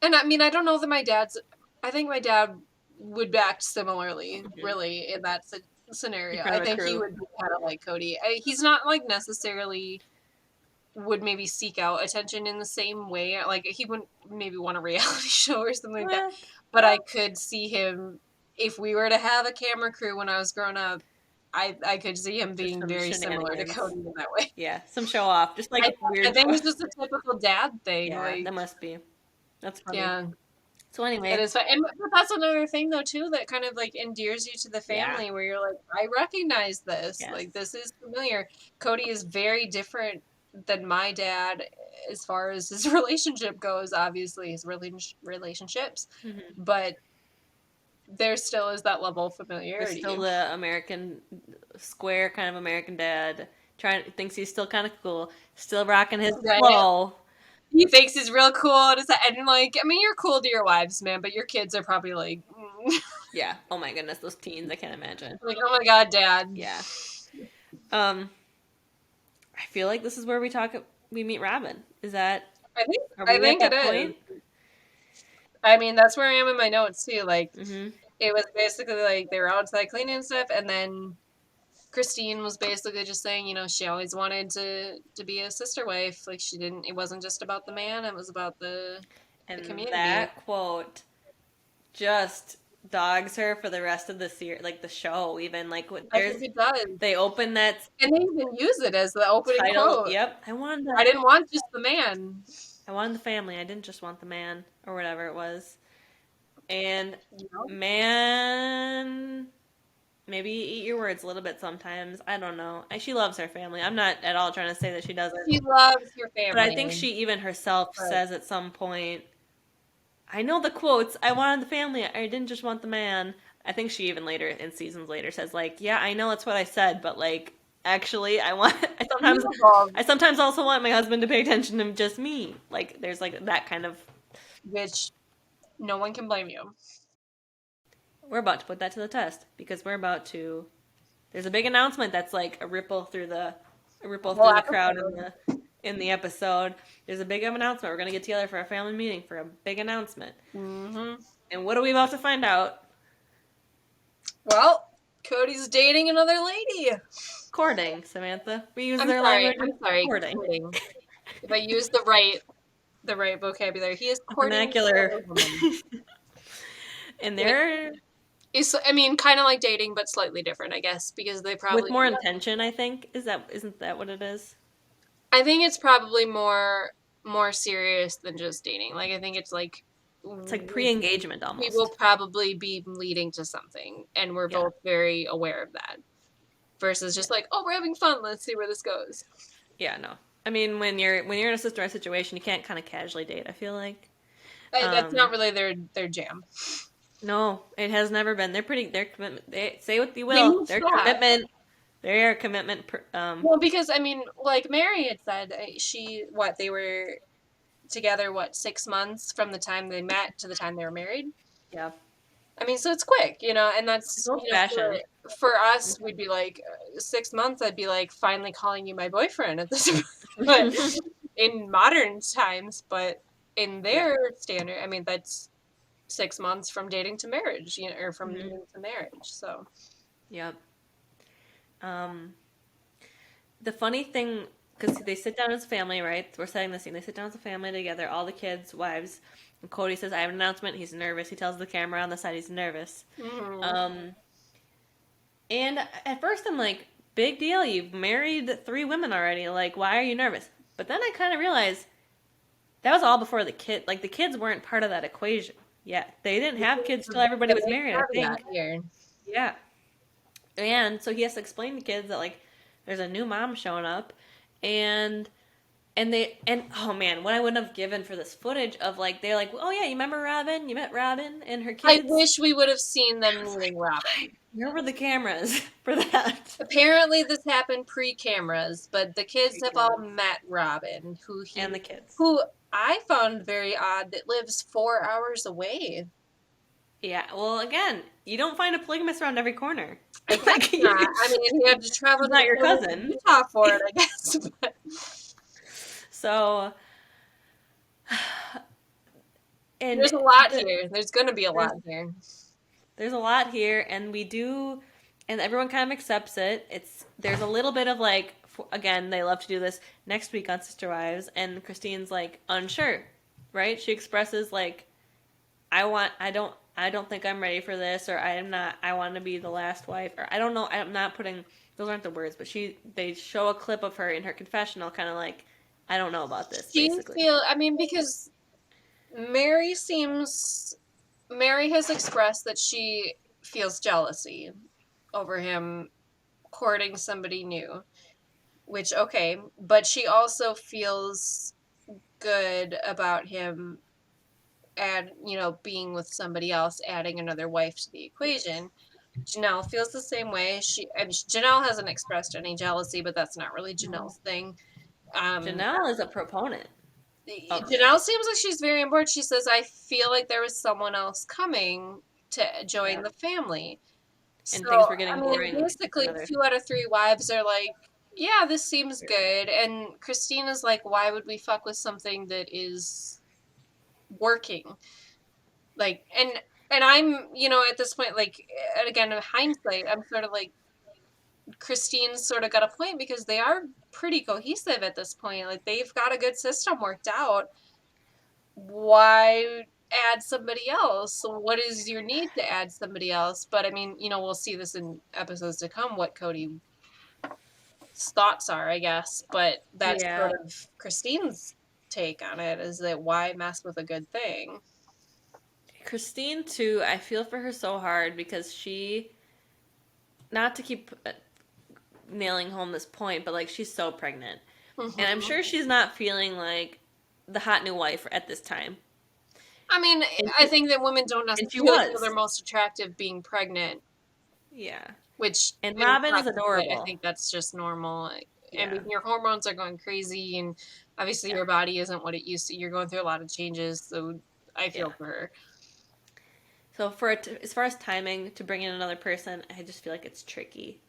and I mean, I don't know that my dad's. I think my dad would act similarly, hmm really, in that In scenario. front I of a think he crew. would be kind of like Cody. He's not like necessarily would maybe seek out attention in the same way. Like he wouldn't maybe want a reality show or something like that. Eh, But I could see him if we were to have a camera crew when I was growing up. I could see him just being some very similar to shenanigans. Cody in that way. Yeah, some show off, just like I weird think show. it's just a typical dad thing. Yeah, Like that must be. That's funny. yeah, So it anyway, is. And but that's another thing though too that kind of like endears you to the yeah, family where you're like, I recognize this. yes. Like this is familiar. Cody is very different than my dad as far as his relationship goes. Obviously, his relationships, hmm but there still is that level of There's familiarity. still the American square kind of American dad thinks he's still kind of cool, still rocking his Right? flow. he thinks he's real cool, and like, I mean, you're cool to your wives, man, but your kids are probably like, Yeah. Oh my goodness, those teens, I can't imagine. like, oh my god, Dad. Yeah. I feel like this is where we meet Robin. Is that are I we at think it that is. point? I mean, that's where I am in my notes too. Like, Mm-hmm. it was basically like they were outside cleaning and stuff, and then Christine was basically just saying, she always wanted to be a sister wife. Like, she didn't. It wasn't just about the man; it was about the And community. that quote just dogs her for the rest of the the show. Even like I think it does, they open that and they even use it as the opening title. quote. Yep, I didn't want just the man. I wanted the family. I didn't just want the man or whatever it was. And man, maybe eat your words a little bit sometimes. I don't know. She loves her family. I'm not at all trying to say that she doesn't. She loves her family. But I think she even herself says at some point, I know the quotes. I wanted the family. I didn't just want the man. I think she even later in seasons later says like, yeah, I know that's what I said, but like actually I sometimes also want my husband to pay attention to just me. Like there's like that kind of, which no one can blame you. We're about to put that to the test because there's a big announcement that's like a ripple through the crowd in the episode. There's a big announcement. We're gonna get together for a family meeting for a big announcement. Mm-hmm. And what are we about to find out? Well, Kody's dating another lady. Courting, Samantha. We use language. I'm sorry, courting. If I use the right vocabulary, he is courting vernacular. And they're kind of like dating, but slightly different, I guess, because they probably with more intention. I think isn't that what it is? I think it's probably more serious than just dating. Like, I think it's like pre-engagement almost. We will probably be leading to something, and we're both very aware of that. Versus just like, oh, we're having fun. Let's see where this goes. Yeah, no. I mean, when you're in a sister-wife situation, you can't kind of casually date. I feel like that's not really their jam. No, it has never been. Their commitment. They say what you will. Their commitment. Their commitment. Well, because I mean, like Meri had said, they were together 6 months from the time they met to the time they were married. Yeah. I mean, so it's quick, and that's for us. We'd be like 6 months. I'd be like finally calling you my boyfriend at this point. But in modern times, but in their standard, I mean, that's 6 months from dating to marriage, or from dating to marriage. So, yep. The funny thing, because they sit down as a family, right? We're setting the scene. They sit down as a family together, all the kids, wives. And Kody says, I have an announcement. He's nervous. He tells the camera on the side he's nervous. Mm-hmm. And at first I'm like, big deal. You've married 3 women already. Like, why are you nervous? But then I kind of realized that was all before the kid. Like, the kids weren't part of that equation yet. They didn't have kids till everybody was married, I think. Yeah. And so he has to explain to kids that, like, there's a new mom showing up. And oh man, what I wouldn't have given for this footage of like they're like, oh yeah, you remember Robin? You met Robin and her kids. I wish we would have seen them meeting Robin. Where were the cameras for that? Apparently, this happened pre-cameras, but the kids have all met Robin, and the kids, who I found very odd, that lives 4 hours away. Yeah, well, again, you don't find a polygamist around every corner. I guess not. I mean, he had to travel to not your cousin. Utah for it, I guess. But. So, and there's a lot here. There's going to be a lot here. There's a lot here, and and everyone kind of accepts it. There's a little bit of like, again, they love to do this next week on Sisterwives, and Christine's like unsure, right? She expresses like, I don't think I'm ready for this, or I want to be the last wife, or I don't know. I'm not putting, those aren't the words, but they show a clip of her in her confessional, kind of like, I don't know about this, basically. Because Meri has expressed that she feels jealousy over him courting somebody new, which, okay, but she also feels good about him being with somebody else, adding another wife to the equation. Janelle feels the same way. Janelle hasn't expressed any jealousy, but that's not really Janelle's thing. Janelle is a proponent. Okay. Janelle seems like she's very important. She says, I feel like there was someone else coming to join Yeah. the family. And So, things were I getting mean, boring with basically, another. 2 out of 3 wives are like, yeah, this seems good. And Christina's like, why would we fuck with something that is working? Like, and I'm, at this point, like, and again, in hindsight, I'm sort of like, Christine's sort of got a point because they are pretty cohesive at this point. Like, they've got a good system worked out. Why add somebody else? What is your need to add somebody else? But I mean, we'll see this in episodes to come what Kody's thoughts are, I guess. But that's Yeah. sort of Christine's take on it, is that why mess with a good thing? Christine too, I feel for her so hard because she, not to keep nailing home this point, but like she's so pregnant. And I'm Hmm. sure she's not feeling like the hot new wife at this time. I mean, And I she, think that women don't and she necessarily feel was. they're most attractive being pregnant, Yeah. which And in Robin is retrospect, I adorable. think that's just normal. I Yeah. mean, your hormones are going crazy, and obviously Yeah. your body isn't what it used to. You're going through a lot of changes, so I Yeah. feel for her. So as far as timing to bring in another person, I just feel like it's tricky.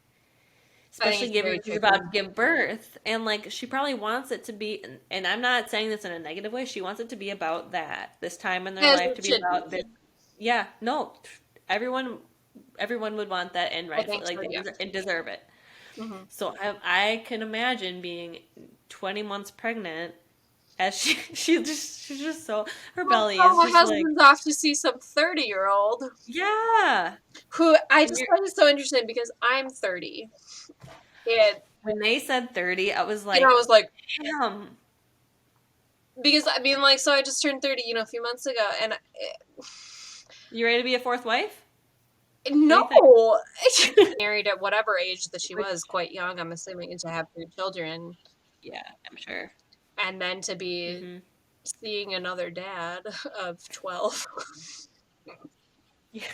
I think Especially it's given very she's about to tricky. give birth and like she probably wants it to be, and I'm not saying this in a negative way, she wants it to be about that, this time in their As life to it be should about this. be. Yeah, no, everyone everyone would want that, and I rightfully think so, like yeah. and deserve it. Hmm. So I can imagine being 20 months pregnant as she's just so, her Well, belly tell is my just like, husband's off to see some 30-year-old yeah. who I And just you're, find it so interesting because I'm 30. And, when they said 30, I was I like, was like, damn. because I mean, like, so I just turned 30, a few months ago, and You ready to be a fourth wife? What do you think? no, married at whatever age that she Which, was, quite young, I'm assuming, and to have 3 children, yeah, I'm sure. and then to be Hmm. seeing another dad of 12. Yeah.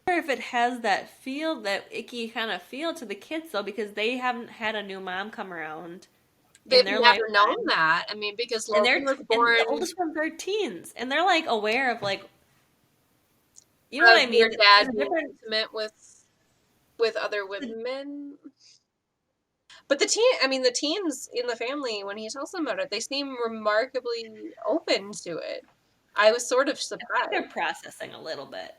I wonder if it has that feel, that icky kind of feel to the kids though, because they haven't had a new mom come around in They've their never known lifetime, that. I mean, because and Logan was and the born oldest ones are teens, and they're like aware of like, you know what of I their mean? dad There's a being different. intimate with other women. But the teens in the family, when he tells them about it, they seem remarkably open to it. I was sort of I think surprised. they're processing a little bit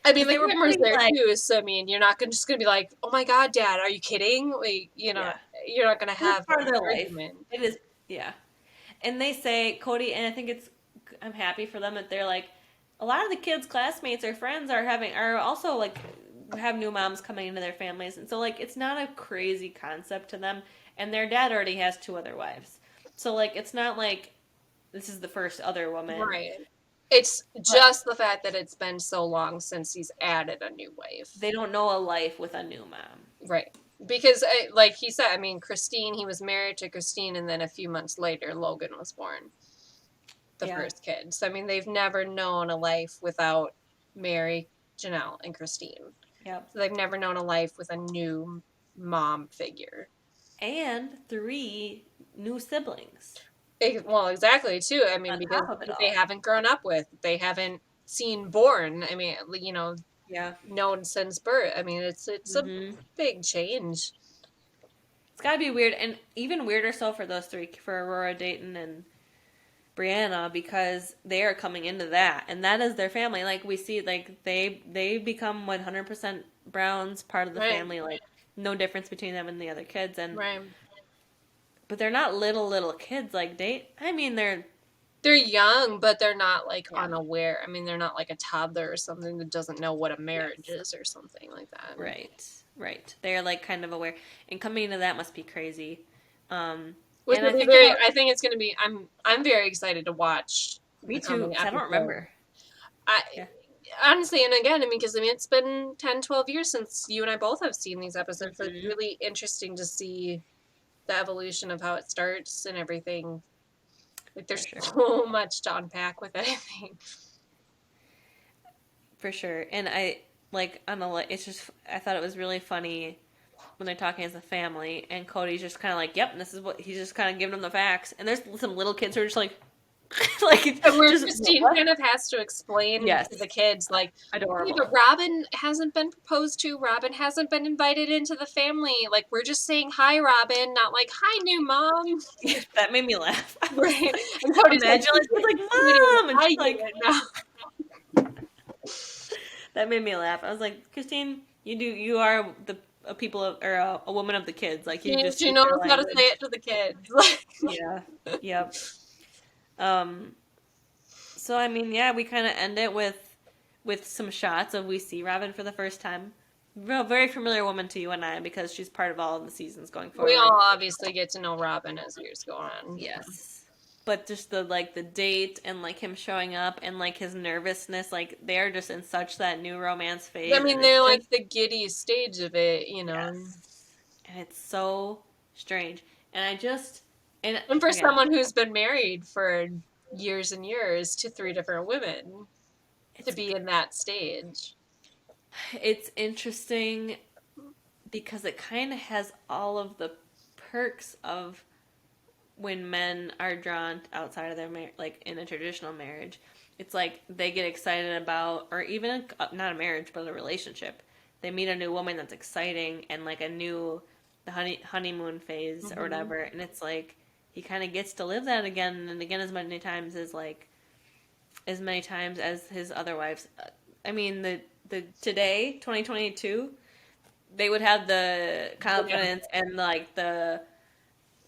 I mean, because the they were camera's pretty there like, too, so I mean, you're not just gonna be like, "Oh my God, Dad, are you kidding?" Like, yeah, you're not gonna it's have part of an their life. argument. It is, yeah. And they say Kody, and I think I'm happy for them that they're like, a lot of the kids' classmates or friends are also like have new moms coming into their families, and so like it's not a crazy concept to them. And their dad already has two other wives, so like it's not like this is the first other woman. Right. It's But just the fact that it's been so long since he's added a new wife. they don't know a life with a new mom. Right. Because, like he said, I mean, Christine, he was married to Christine, and then a few months later, Logan was born, the Yeah. first kid. So, I mean, they've never known a life without Meri, Janelle, and Christine. Yep. So, they've never known a life with a new mom figure. And three new siblings Well, exactly, too. I mean, on because top of it they all. haven't grown up with, they haven't seen born. I mean, Yeah. known since birth. I mean, it's a Hmm. big change. It's got to be weird, and even weirder so for those three, for Aurora, Dayton, and Brianna, because they are coming into that, and that is their family. Like we see, like they become 100% Browns, part of the Right, family. Like no difference between them and the other kids, and right. but they're not little kids like date. I mean, they're, They're young, but they're not like yeah, unaware. I mean, they're not like a toddler or something that doesn't know what a marriage yes, is or something like that. right, right. They're like kind of aware, and coming into that must be crazy. Which And will I be think very. about, I think it's going to be. I'm very excited to watch me the too, coming because I don't episode. remember. I Yeah. honestly, and again, I mean, because I mean, it's been 10, 12 years since you and I both have seen these episodes, so it's Hmm. really interesting to see the evolution of how it starts and everything. Like, For there's sure. so much to unpack with it, I think. For sure. And I like on a it's just I thought it was really funny when they're talking as a family, and Kody's just kind of like, "Yep, this is what," he's just kind of giving them the facts, and there's some little kids who are just like, like And where just Christine what? kind of has to explain Yes, to the kids, like, "Hey, adorable. but Robin hasn't been proposed to. Robin hasn't been invited into the family. Like, we're just saying hi, Robin, not like, hi, new mom." That made me laugh. I was Right. like, And Cody's like, imagine like, she's like, "Idiot, "Mom," and I she's get like, it now. that made me laugh. I was like, Christine, you are a people of, or a woman of the kids. Like you just She speak knows their how to say language. it to the kids. Yeah. Yep. Um. So I mean, yeah, we kind of end it with some shots of we see Robin for the first time. Very familiar woman to you and I because she's part of all of the seasons going We forward. all obviously get to know Robin as years go on. Yes. But just the date and like him showing up and like his nervousness, like they're just in such that new romance I phase, mean, and it's they're just like the giddy stage of it, you know. yes, and it's so strange. And I just and And for again, someone who's been married for years and years to 3 different women to it's be in that stage. it's interesting because it kind of has all of the perks of when men are drawn outside of their like in a traditional marriage. It's like they get excited about, or even not a marriage, but a relationship. They meet a new woman that's exciting and like a new the honeymoon phase or Hmm. whatever, and it's like he kind of gets to live that again and again as many times as his other wives. I mean the today 2022 they would have the Yeah. confidence and like the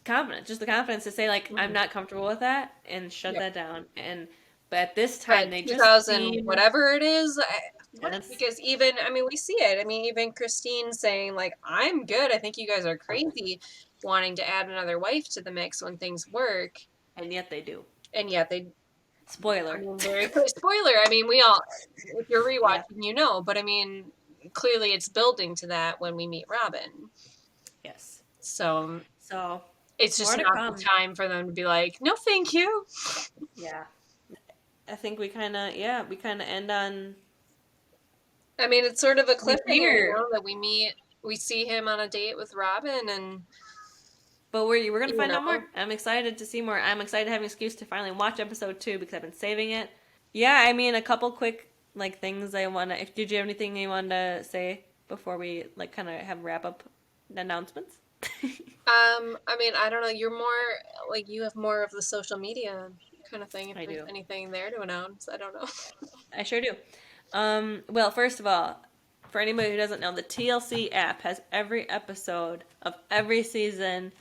confidence, just the confidence to say like I'm Mhm. not comfortable with that and shut Yeah. that down. And but at this time But they just 2000, seem whatever it is, and it's because even, I mean, we see it. I mean, even Christine saying, like, I'm good. I think you guys are crazy wanting to add another wife to the mix when things work. and yet they do. And yet they, I Spoiler. mean, very spoiler. I mean, we all, if you're Yeah. rewatching, you know, but I mean, clearly it's building to that when we meet Robin. Yes. So So it's more just to not the come. time for them to be like, no, thank you. Yeah. I think we kinda end on I mean, it's sort of a we cliffhanger, you hear, know, that we see him on a date with Robin, and but we're gonna you find know, out more. I'm excited to see more. I'm excited to have an excuse to finally watch episode 2 because I've been saving it. Yeah, I mean a couple quick like things I wanna if did you have anything you wanted to say before we like kinda have wrap up announcements? I mean, I don't know. You're more like you have more of the social media kind of thing. If I there's do. anything there to announce, I don't know. I sure do. Well, first of all, for anybody who doesn't know, the TLC app has every episode of every season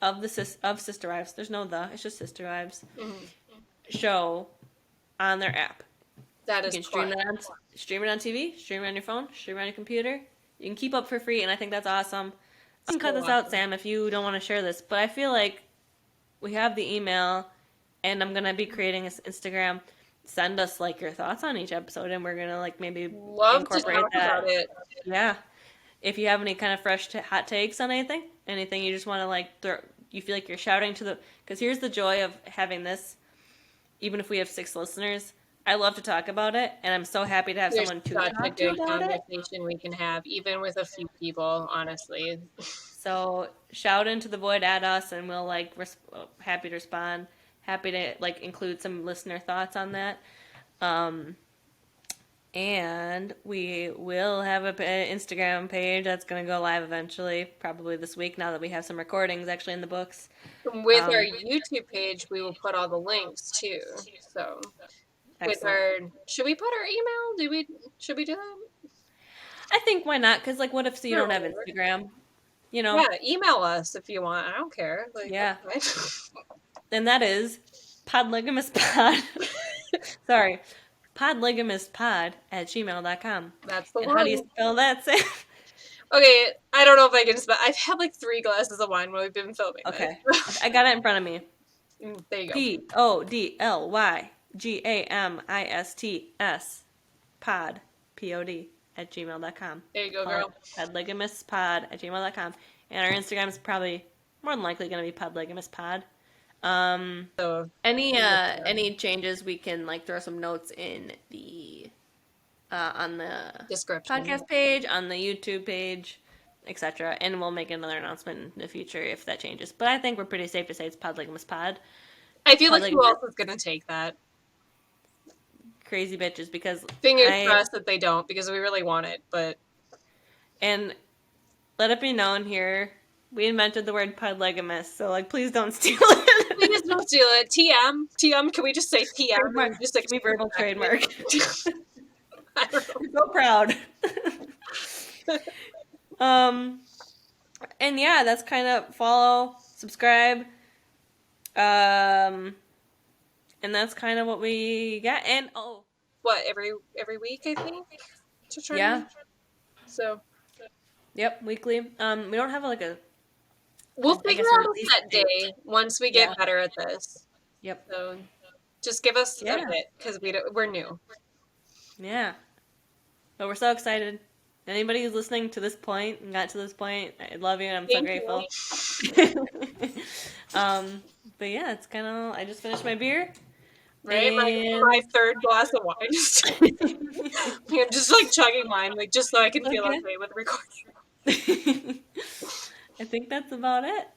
of of Sister Wives. There's no the, it's just Sister Wives Mhm. show on their app. That You is can correct. stream it on TV, stream it on your phone, stream it on your computer. You can keep up for free, and I think that's awesome. You can cut So this out, awesome. Sam, if you don't want to share this, but I feel like we have the email, and I'm gonna be creating this Instagram. Send us like your thoughts on each episode, and we're gonna like maybe Love to incorporate talk that. about it. Yeah, if you have any kind of fresh hot takes on anything you just want to like throw, you feel like you're shouting to the. Because here's the joy of having this. Even if we have 6 listeners, I love to talk about it, and I'm so happy to have There's someone to such a talk to good about it. conversation we can have, even with a few people, honestly. So shout into the void at us, and we'll like happy to respond. Happy to like include some listener thoughts on that. Um, and we will have a Instagram page that's going to go live eventually, probably this week. Now that we have some recordings actually in the books. With our Um, YouTube page, we will put all the links too. So with Excellent. our, should we put our email? Should we do that? I think why not? Because like, what if you Sure, don't have whatever. Instagram? You know? Yeah, email us if you want. I don't care. Like, Yeah. that's fine. And that is podlygamistpod. Sorry, podlygamistpod@gmail.com. That's the And how do you one. spell that, Sam? Okay, I don't know if I can spell. I've had like 3 glasses of wine while we've been filming Okay, this. I got it in front of me. There you go. PODLYGAMISTS pod POD @gmail.com. There you go, girl. Podlygamistpod@gmail.com. And our Instagram is probably more than likely going to be podlygamistpod. So Any changes we can like throw some notes in the on the description. podcast page, on the YouTube page. etc. And we'll make another announcement in the future if that changes. But I think we're pretty safe to say it's Podlygamist Pod. I feel like who else is going to take that? Crazy bitches, because fingers crossed that they don't, because we really want it, but... And let it be known here, we invented the word Podlygamist, so, like, please don't steal it. Please don't steal it. TM, can we just say TM? Trademark. Just like, give me verbal trademark. I don't know. I'm so proud. And yeah, that's kind of follow, subscribe, and that's kind of what we got. And what, every week, I think? Yeah. So. Yep, weekly. We don't have like a. We'll figure out a set day once we get better at this. Yep. So, just give us a bit, because we're new. Yeah. But we're so excited. Anybody who's listening to this point and got to this point, I love you and I'm so grateful. But yeah, it's kind of. I just finished my beer. Right, my third glass of wine. I'm just like chugging mine, like just so I can feel okay with recording. I think that's about it.